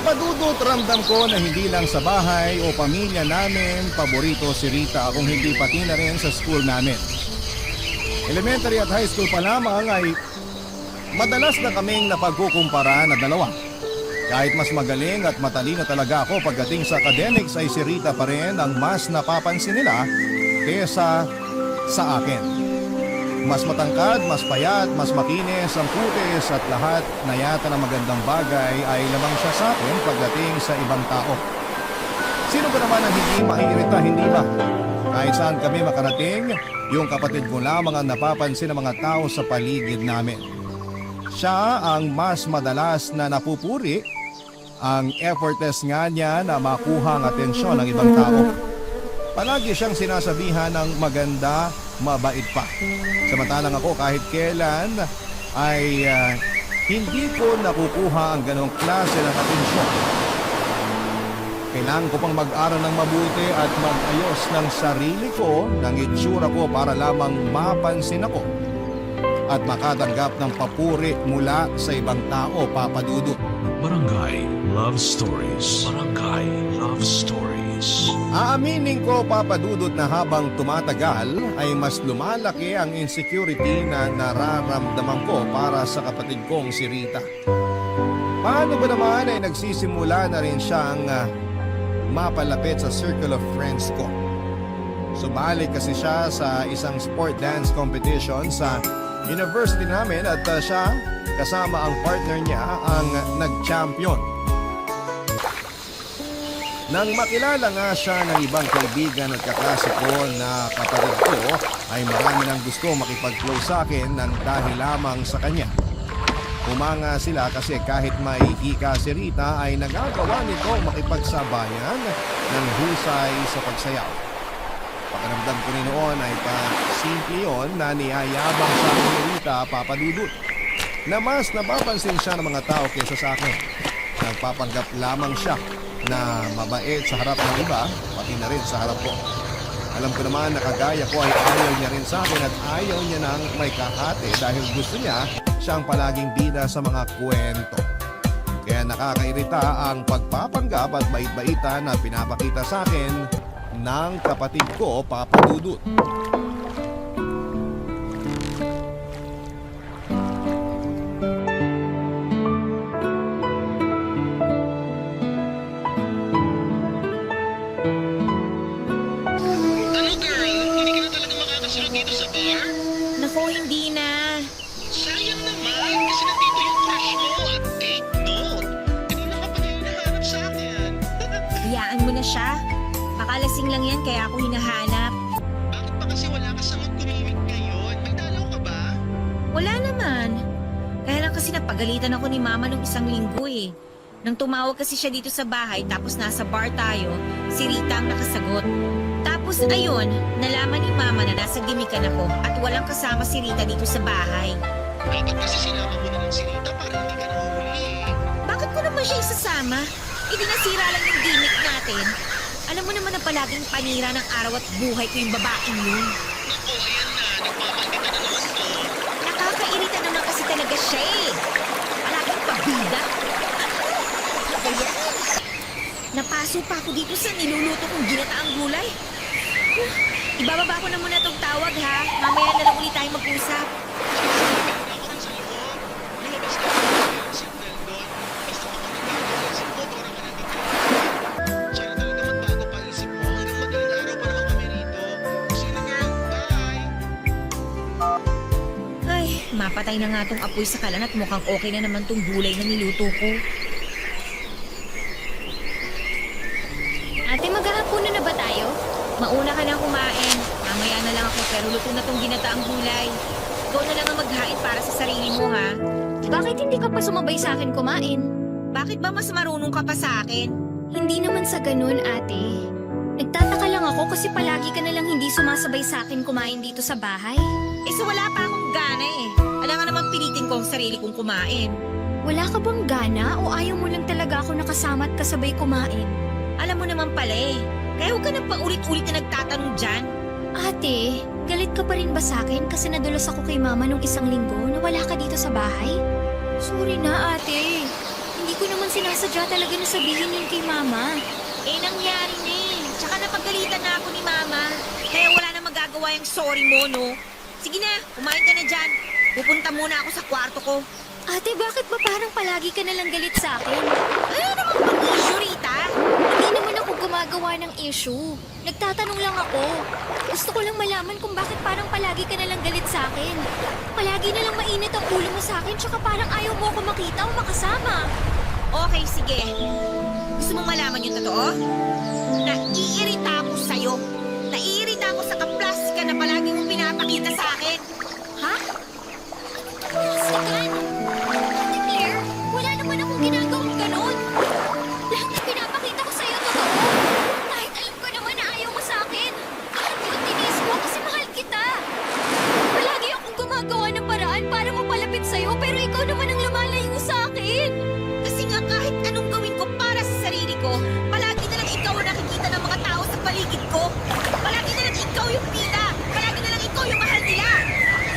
Papadudot, ramdam ko na hindi lang sa bahay o pamilya namin paborito si Rita kung hindi pati na rin sa school namin. Elementary at high school pa lamang ay madalas na kaming napagkukumpara na dalawa. Kahit mas magaling at matalino talaga ako pagdating sa academics ay si Rita pa rin ang mas napapansin nila kesa sa akin. Mas matangkad, mas payat, mas makinis ang putis at lahat na yata ng magandang bagay ay lamang siya sa akin pagdating sa ibang tao. Sino ba naman ang hindi maiirita, hindi ba? Kahit saan kami makarating, yung kapatid ko lamang ang napapansin ng mga tao sa paligid namin. Siya ang mas madalas na napupuri, ang effortless nga niya na makuha ang atensyon ng ibang tao. Palagi siyang sinasabihan ng maganda, mabait pa. Samantalang ako kahit kailan ay hindi ko nakukuha ang ganong klase ng atensyon. Kailangan ko pang mag-aral ng mabuti at mag-ayos ng sarili ko, ng itsura ko para lamang mapansin ako at makatanggap ng papuri mula sa ibang tao, Papa Dudut. Barangay Love Stories. Barangay Love Stories. Aaminin ko, Papa Dudut, na habang tumatagal ay mas lumalaki ang insecurity na nararamdaman ko para sa kapatid kong si Rita. Paano ba naman ay nagsisimula na rin siyang mapalapit sa circle of friends ko? Sumali kasi siya sa isang sport dance competition sa university namin at siya kasama ang partner niya ang nag-champion. Nang makilala nga siya ng ibang kaibigan at kaklase ko na kapatid ko ay marami nang gusto makipag-close sa akin nang dahil lamang sa kanya. Umanga sila kasi kahit may hika si Rita ay nagagawa nito makipagsabayan ng husay sa pagsayaw. Pakiramdam ko rin noon ay simple yon na niyayabang sa akin ni Rita, Papa Dudut, na mas napapansin siya ng mga tao kaysa sa akin. Nagpapanggap lamang siya na mabait sa harap ng iba, pati na rin sa harap ko. Alam ko naman na kagaya ko ay ayaw niya rin sa akin at ayaw niya nang may kahati dahil gusto niya siyang palaging bida sa mga kwento. Kaya nakakairita ang pagpapanggap at bait-baitan na pinapakita sa akin ng kapatid ko, Papa Dudut. Ano girl? Hindi ka na talaga makakasunod dito sa bar? Naku, hindi na. Sayang naman kasi nandito yung crush mo at take note. Kanina ka pa niya hinahanap sa akin. Hayaan mo na siya. Baka lasing lang yan kaya ako hinahanap. Bakit pa kasi wala ka sa mood gumimik ngayon? May dalaw ka ba? Wala naman. Kaya lang kasi napagalitan ako ni Mama nung isang linggo eh. Nang tumawag kasi siya dito sa bahay tapos nasa bar tayo, si Rita ang nakasagot. Tapos ayun, nalaman ni Mama na nasa gimikan ako at walang kasama si Rita dito sa bahay. Dapat kasi sinama mo na lang si Rita para hindi ka nahuli eh. Bakit ko naman siya isasama? Idinasira lang yung gimmick natin. Alam mo naman na palaging panira ng araw at buhay ko yung babaeng yun. Naku, ayan na. Nagmamaldita na naman to. Nakakairita naman kasi talaga siya eh. Palaging pabida. Ano ba yan? Napaso pa ako dito sa niluluto kong ginataang gulay. Ibababa ko na muna tong tawag ha. Mamaya na lang ulit tayo mag-usap. Ako rin sa loob. Lumabas ka na yung signal doon. Basta makapagkakasin mo, Dora ka na dito. Siya na talaga magbago pa isip mo. Hanggang madaling araw pa naman kami rito. Sige girl, bye! Ay, mapatay na nga tong apoy sa kalan at mukhang okay na naman tong gulay na niluto ko. Ate, maghahapunan na ba tayo? Mauna ka na kumain. Mamaya na lang ako pero luto na tong ginataang gulay. Ikaw na lang ang maghain para sa sarili mo ha. Bakit hindi ka pa sumabay sa akin kumain? Bakit ba mas marunong ka pa sa akin? Hindi naman sa ganun, ate. Nagtataka lang ako kasi palagi ka na lang hindi sumasabay sa akin kumain dito sa bahay. Eh so wala pa akong gana eh. Alam nga naman pilitin ko ang sarili kong kumain. Wala ka bang gana o ayaw mo lang talaga ako nakasama at kasabay kumain? Alam mo naman pala eh. Kaya huwag ka na paulit-ulit na nagtatanong dyan. Ate, galit ka pa rin ba sa akin kasi nadulas ako kay mama nung isang linggo na wala ka dito sa bahay? Sorry na, ate. Hindi ko naman naman sinasadya talaga na sabihin yun kay Mama. Nangyari na eh. Tsaka napagalitan na ako ni Mama. Kaya wala na magagawa yung sorry mo, no? Sige na, kumain ka na dyan. Pupunta muna ako sa kwarto ko. Ate, bakit ba parang palagi ka nalang galit sa akin? Ano namang pag-issue, Rita? Hindi naman ako gumagawa ng issue. Nagtatanong lang ako. Gusto ko lang malaman kung bakit parang palagi ka nalang galit sa akin. Palagi nalang mainit ang ulo mo sa akin, tsaka parang ayaw mo ako makita o makasama. Okay, sige. Gusto mong malaman yung totoo? Naiirita ako sa'yo. Naiirita ako sa kaplastika na palagi mong pinapakita sa akin. Ha? Plastikan? Ate Claire, wala naman akong ginagawang ganon. Lahat na pinapakita ko sa'yo totoo. Kahit alam ko naman na ayaw mo sa akin. Lahat yun tinis ko kasi mahal kita. Palagi akong gumagawa ng paraan para mapalapit sa'yo, pero ikaw naman ang lumalayo sa akin. Kasi nga kahit anong gawin ko para sa sarili ko, palagi na lang ikaw ang nakikita ng mga tao sa paligid ko. Palagi na lang ikaw yung pina. Palagi na lang ikaw yung mahal nila.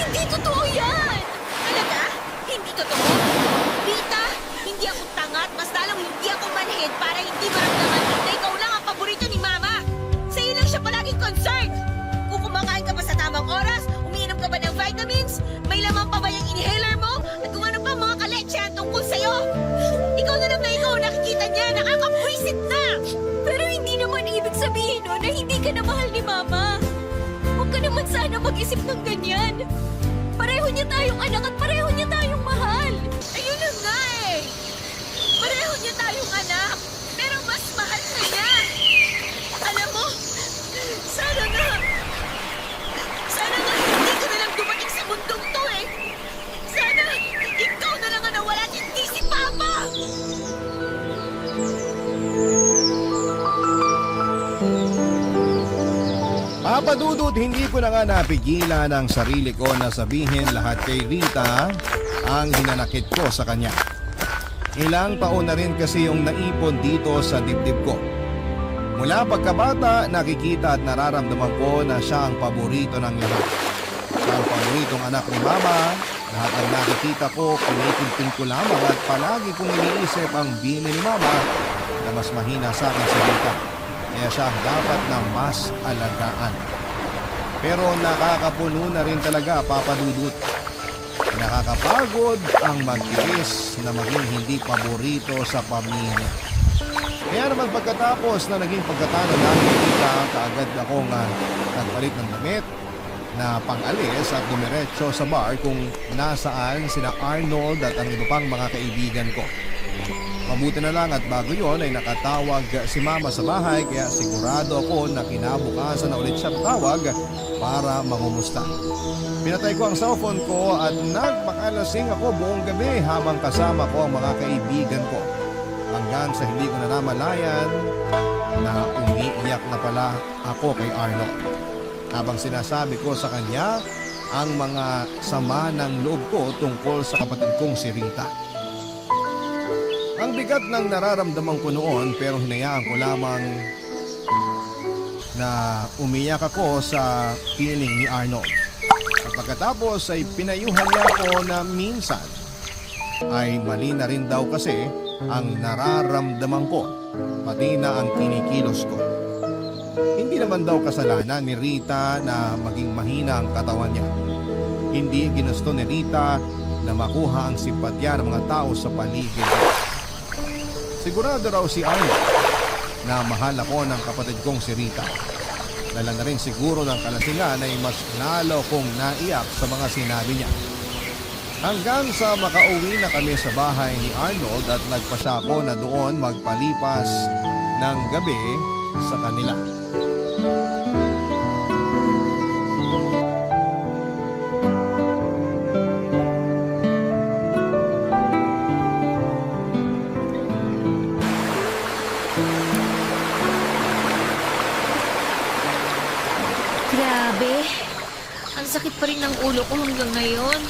Hindi totoo yan! Talaga? Hindi totoo? Rita, hindi ako tanga at mas lalong hindi ako manhid para hindi maramdaman na ikaw lang ang paborito ni Mama. Sa'yo lang siya palaging concerned. Kung kumakain ka ba sa tamang oras, umiinom ka ba ng vitamins, may laman pa ba yung inhaler mo, at kung ano pa mga kaletsehan tungkol sa'yo. Ikaw na lang na ikaw ang nakikita niya, nakakapwisit na! Pero hindi naman ibig sabihin no, na hindi ka na mahal ni Mama. Huwag ka naman sana mag-isip ng ganyan. Pareho niya tayong anak at pareho niya tayong mahal. Ayun na nga eh! Pareho niya tayong anak, pero mas mahal na niya. Alam mo, sana nga hindi ka na lang dumating sa mundong to eh. Sana ikaw na lang ang nawala at hindi si Papa. Papa Dudut, hindi ko na nga napigilan ang sarili ko na sabihin lahat kay Rita ang hinanakit ko sa kanya. Ilang taon na rin kasi yung naipon dito sa dibdib ko. Mula pagkabata, nakikita at nararamdaman ko na siya ang paborito ng lahat. Siya ang paboritong anak ni Mama. Lahat ng nakikita ko, pinitintin ko lamang at palagi kong iniisip ang bini ni Mama na mas mahina sa akin si Rita. Kaya siya ang dapat na mas alagaan. Pero nakakapuno na rin talaga, Papa Dudut. Nakakapagod ang magtiis na maging hindi paborito sa pamilya. Kaya naman pagkatapos na naging pagkatalo namin ni Rita, kaagad akong nagpalit ng damit na pang-alis at dumiretso sa bar kung nasaan sina Arnold at ang iba pang mga kaibigan ko. Mabuti na lang at bago yon ay nakatawag si Mama sa bahay kaya sigurado ako na kinabukasan na ulit siya tawag para mangumusta. Pinatay ko ang cellphone ko at nagpakalasing ako buong gabi habang kasama ko ang mga kaibigan ko. Hanggang sa hindi ko na namalayan na umiiyak na pala ako kay Arnold. Habang sinasabi ko sa kanya ang mga sama ng loob ko tungkol sa kapatid kong si Rita. Ang bigat ng nararamdaman ko noon pero hinayaan ko lamang na umiyak ako sa piling ni Arnold. At pagkatapos ay pinayuhan niya ako na minsan ay mali na rin daw kasi ang nararamdaman ko, pati na ang kinikilos ko. Hindi naman daw kasalanan ni Rita na maging mahina ang katawan niya. Hindi ginusto ni Rita na makuha ang simpatya ng mga tao sa paligid. Sigurado raw si Arnold na mahal ako ng kapatid kong si Rita. Dala na rin siguro ng kalasingan ay mas lalo kong naiyak sa mga sinabi niya. Hanggang sa makauwi na kami sa bahay ni Arnold at nagpasya ako na doon magpalipas ng gabi sa kanila. Grabe. Ang sakit pa rin ng ulo ko hanggang ngayon.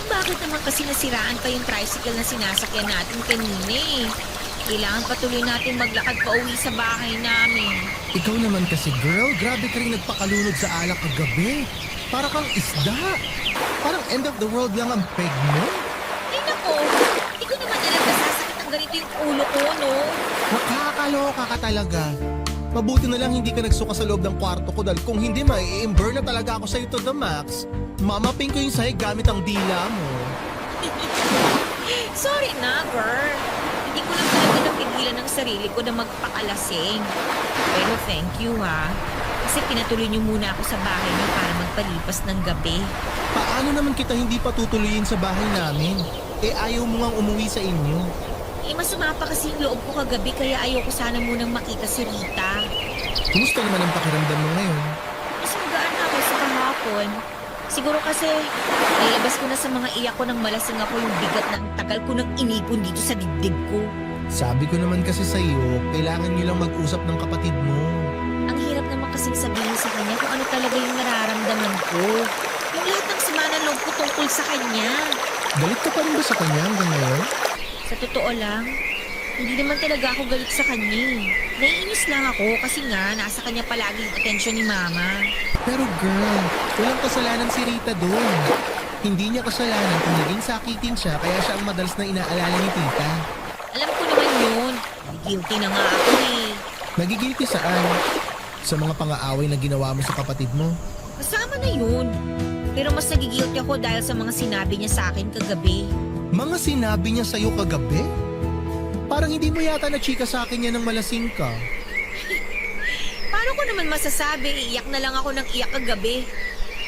Bakit naman kasi nasiraan pa yung tricycle na sinasakyan natin kanina eh? Kailangan patuloy natin maglakad pa uwi sa bahay namin. Ikaw naman kasi girl, grabe ka rin nagpakalunod sa alak kagabi. Para kang isda. Parang end of the world lang ang peg mo. Ay nako, hindi ko naman alam na sasakit ang ganito yung ulo ko, no? Nakakaloka ka talaga. Mabuti na lang hindi ka nagsuka sa loob ng kwarto ko dahil kung hindi mai-imburn na talaga ako sa'yo to the max. Mamapin ko yung sahig gamit ang dila mo. Sorry na, girl. Hindi ko lang talaga napigilan ng sarili ko na magpakalasing. Pero thank you, ha. Kasi pinatuloy niyo muna ako sa bahay niyo para magpalipas ng gabi. Paano naman kita hindi patutuloyin sa bahay namin? Ayaw mo ngang umuwi sa inyo. Masama pa kasi yung loob ko kagabi kaya ayoko sana munang makita si Rita. Kumusta naman ang pakiramdam mo ngayon? Mas magaan ako sa kahapon. Siguro kasi nilabas ko na sa mga iyak ko nang malasing ako yung bigat na ang tagal ko nang inipon dito sa dibdib ko. Sabi ko naman kasi sa iyo, kailangan niyo lang mag-usap ng kapatid mo. Ang hirap naman kasing sabihin sa kanya kung ano talaga yung nararamdaman ko. Yung lahat ng sama ng loob ko tungkol sa kanya. Galit ka pa rin ba sa kanya hanggang ngayon? Sa totoo lang, hindi naman talaga ako galit sa kanya. Naiinis lang ako kasi nga nasa kanya palagi yung atensyon ni Mama. Pero girl, walang kasalanan si Rita doon. Hindi niya kasalanan kung naging sakitin siya kaya siya ang madalas na inaalala ni Tita. Alam ko naman yun. Guilty na nga ako eh. Nagigilty saan? Sa mga pang-aaway na ginawa mo sa kapatid mo? Kasama na yun. Pero mas nagigilty ako dahil sa mga sinabi niya sa akin kagabi. Mga sinabi niya sa'yo kagabi? Parang hindi mo yata na chika sa akin yan nang malasing ka. Paano ko naman masasabi? Iiyak na lang ako ng iyak kagabi.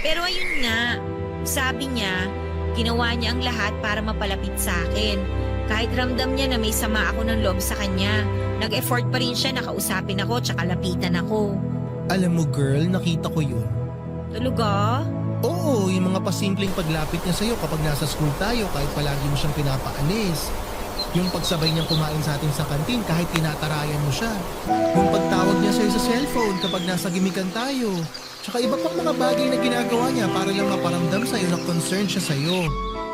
Pero ayun nga, sabi niya, ginawa niya ang lahat para mapalapit sa akin. Kahit ramdam niya na may sama ako ng loob sa kanya, nag-effort pa rin siya na kausapin ako tsaka lapitan ako. Alam mo girl, nakita ko yun. Talaga? Oo, yung mga pasimpleng paglapit niya sa'yo kapag nasa school tayo kahit palagi mo siyang pinapaalis. Yung pagsabay niyang kumain sa atin sa kantin kahit tinatarayan mo siya. Yung pagtawag niya sa'yo sa cellphone kapag nasa gimikan tayo. Tsaka iba pang mga bagay na ginagawa niya para lang maparamdam sa'yo na concerned siya sa'yo.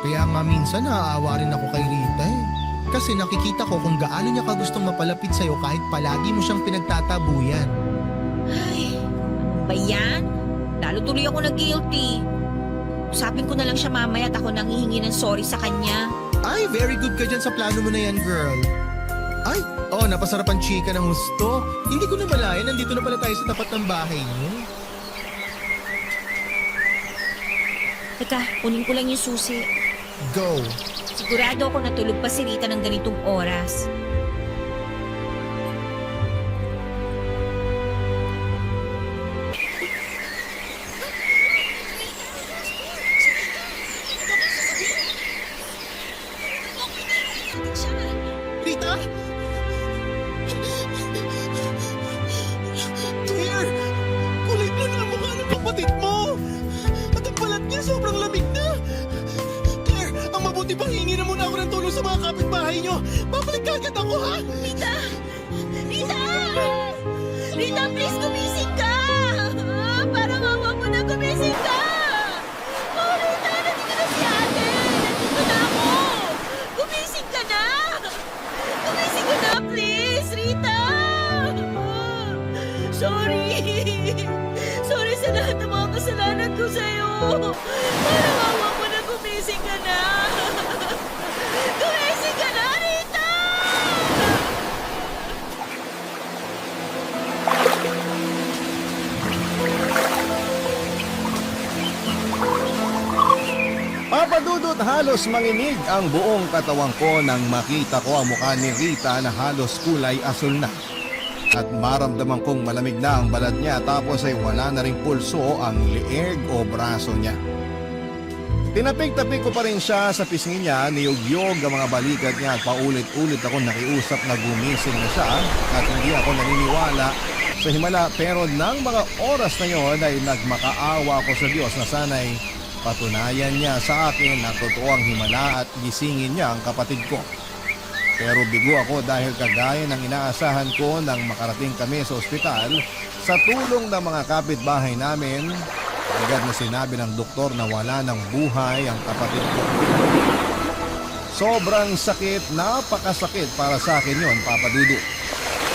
Kaya nga minsan naaawa rin ako kay Rita eh. Kasi nakikita ko kung gaano niya ka gustong mapalapit sa'yo kahit palagi mo siyang pinagtatabuyan. Ay, ano ba yan? Lalo tuloy ako na-guilty. Usapin ko na lang siya mamaya at ako nanghihingi ng sorry sa kanya. Ay, very good ka dyan sa plano mo na yan, girl. Ay, napasarap ang chika ng gusto. Hindi ko na malayan, nandito na pala tayo sa tapat ng bahay niyo. Teka, kunin ko lang yung susi. Go. Sigurado ako natulog pa si Rita ng ganitong oras. Rita? Claire! Kulay blue na ang mukha ng kapatid mo! At ang balat niya sobrang lamig na! Claire, ang mabuti pang hingi na muna ako ng tulong sa mga kapitbahay niyo! Babalik agad ako, ha? Rita! Rita! Rita, please gumising ka! Parang awa mo na gumising ka! Oh, Rita, nandito na si ate! Nandito na ako! Gumising ka na! Gumising ka na, please! Rita! Sorry! Sorry sa lahat ng mga kasalanan ko sa'yo! Parang awa mo na gumising ka na! Gumising ka na, Rita! Papadudot halos manginig ang buong katawan ko nang makita ko ang mukha ni Rita na halos kulay asul na. At maramdaman kong malamig na ang balat niya tapos ay wala na ring pulso ang lieg o braso niya. Tinapik-tapik ko pa rin siya sa pisngi niya, niyog-yog ang mga balikat niya at paulit-ulit ako nakiusap na gumising na siya at hindi ako naniniwala sa himala pero nang mga oras na yon ay nagmakaawa ako sa Diyos na sana'y patunayan niya sa akin na totoo ang himala at gisingin niya ang kapatid ko. Pero bigo ako dahil kagaya ng inaasahan ko nang makarating kami sa ospital, sa tulong ng mga kapitbahay namin, agad na sinabi ng doktor na wala ng buhay ang kapatid ko. Sobrang sakit, napakasakit para sa akin yon, Papa Dudu.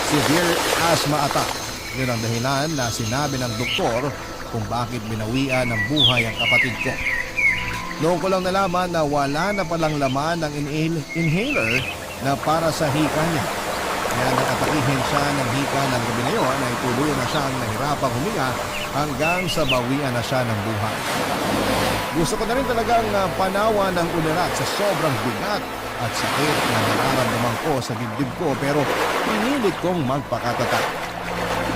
Severe asthma attack. Yun ang dahilan na sinabi ng doktor kung bakit binawian ng buhay ang kapatid ko. Noon ko lang nalaman na wala na palang laman ng inhaler na para sa hika niya. Kaya nakatakihin siya ng hika ng gabi na yun ay tuloy na siyang nahirapang huminga hanggang sa bawian na siya ng buhay. Gusto ko na rin talagang panawan ng ulirat sa sobrang bigat at sakit na nararamdaman ko sa dibdib ko, pero pinilit kong magpakatatag.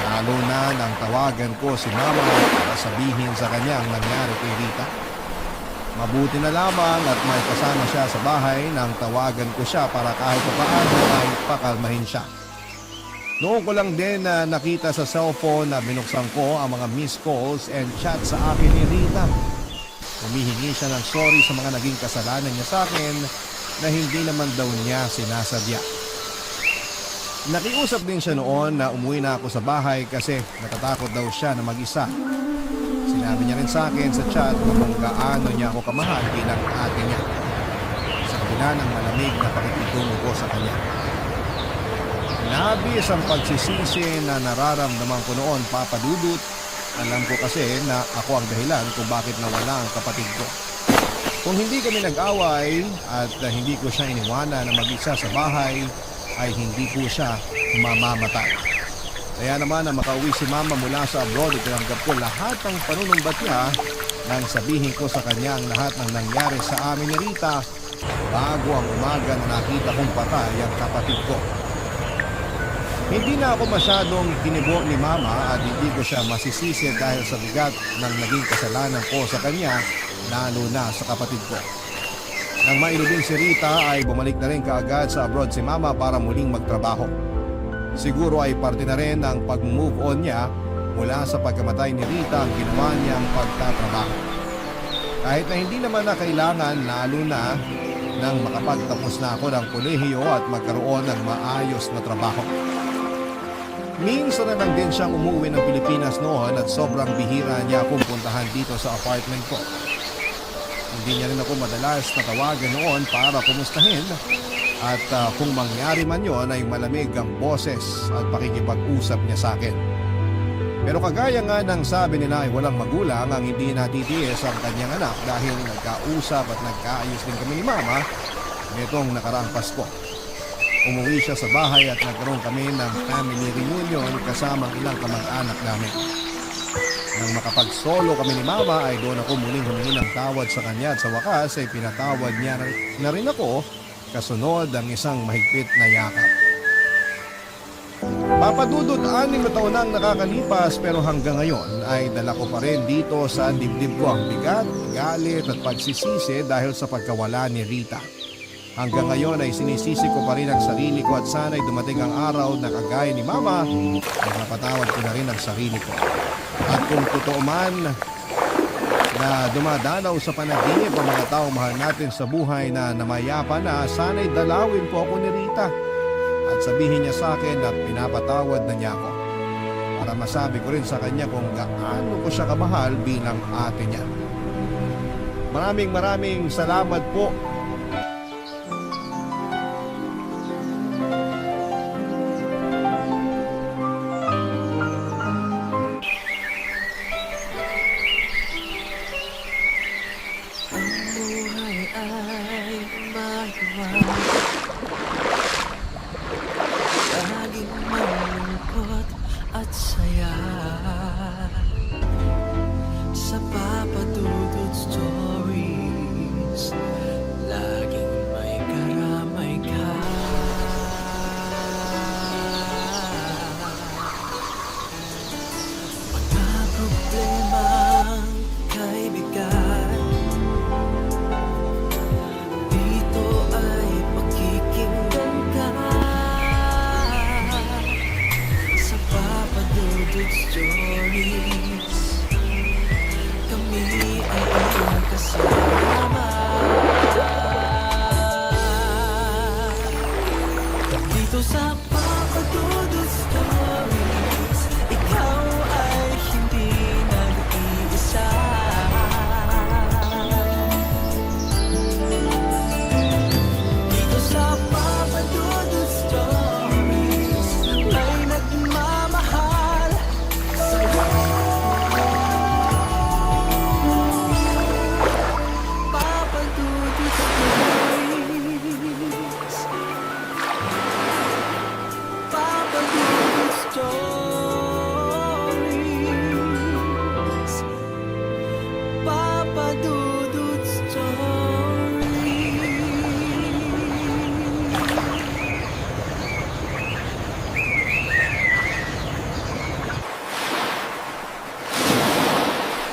Lalo na nang tawagan ko si Mama para sabihin sa kanya ang nangyari kay Rita. Mabuti na lamang at may kasama siya sa bahay nang tawagan ko siya para kahit paano ay pakalmahin siya. Noon ko lang din na nakita sa cellphone na binuksan ko ang mga missed calls and chat sa akin ni Rita. Humihingi siya ng sorry sa mga naging kasalanan niya sa akin na hindi naman daw niya sinasadya. Nakiusap din siya noon na umuwi na ako sa bahay kasi natatakot daw siya na mag-isa. Sinabi niya rin sa akin sa chat kung gaano niya ako kamahal bilang ate niya. Sa kabila ng malamig na pakikitungo ko sa kanya. Labis ang pagsisisi na nararamdaman ko noon, Papa Dudut. Alam ko kasi na ako ang dahilan kung bakit nawala ang kapatid ko. Kung hindi kami nag-away at hindi ko siya iniwanan na mag-isa sa bahay, ay hindi po siya mamamatay. Kaya naman na makauwi si Mama mula sa abroad at tinanggap ko lahat ng panunumbat niya nang sabihin ko sa kanya ang lahat ng nangyari sa amin ni Rita bago ang umaga na nakita kong patay ang kapatid ko. Hindi na ako masyadong kinibo ni Mama at hindi ko siya masisisi dahil sa bigat ng naging kasalanan ko sa kanya, lalo na sa kapatid ko. Nang mailubing si Rita ay bumalik na rin kaagad sa abroad si Mama para muling magtrabaho. Siguro ay parte na rin ng pag-move on niya mula sa pagkamatay ni Rita ang ginawa niyang pagtatrabaho. Kahit na hindi naman na kailangan, lalo na nang makapagtapos na ako ng kolehiyo at magkaroon ng maayos na trabaho. Minsan na lang din siyang umuwi ng Pilipinas noon at sobrang bihira niya akong puntahan dito sa apartment ko. Hindi niya rin ako madalas natawagan noon para kumustahin at kung mangyari man yon ay malamig ang boses at pakikipag-usap niya sa akin. Pero kagaya nga ng sabi nila ay walang magulang ang hindi natitiis ang kanyang anak dahil nagkausap at nagkaayos din kami ni Mama nitong nakaraang Pasko. Umuwi siya sa bahay at nagkaroon kami ng family reunion kasamang ilang kamag-anak namin. Nang makapag-solo kami ni Mama ay doon ako muling humingi ng tawad sa kanya at sa wakas ay pinatawad niya na rin ako kasunod ang isang mahigpit na yakap. Papadudot 6 na taon nang nakakalipas pero hanggang ngayon ay dala ko pa rin dito sa dibdib ko ang bigat, galit at pagsisisi dahil sa pagkawala ni Rita. Hanggang ngayon ay sinisisi ko pa rin ang sarili ko at sana'y dumating ang araw na kagaya ni Mama ay mapatawad ko na rin ang sarili ko. At kung totoo man na dumadanaw sa panaginip ang mga taong mahal natin sa buhay na namayapa na, sana'y dalawin po ako ni Rita at sabihin niya sa akin na pinapatawad na niya ako para masabi ko rin sa kanya kung gaano ko siya kamahal bilang ate niya. Maraming salamat po. Laging malungkot at saya sa Papa Dudut Stories. Laging may karamay ka. Mga problemang kaibigan dito ay pakikinggan ka sa Papa Dudut Stories. Kami ay iyong kasama dito sa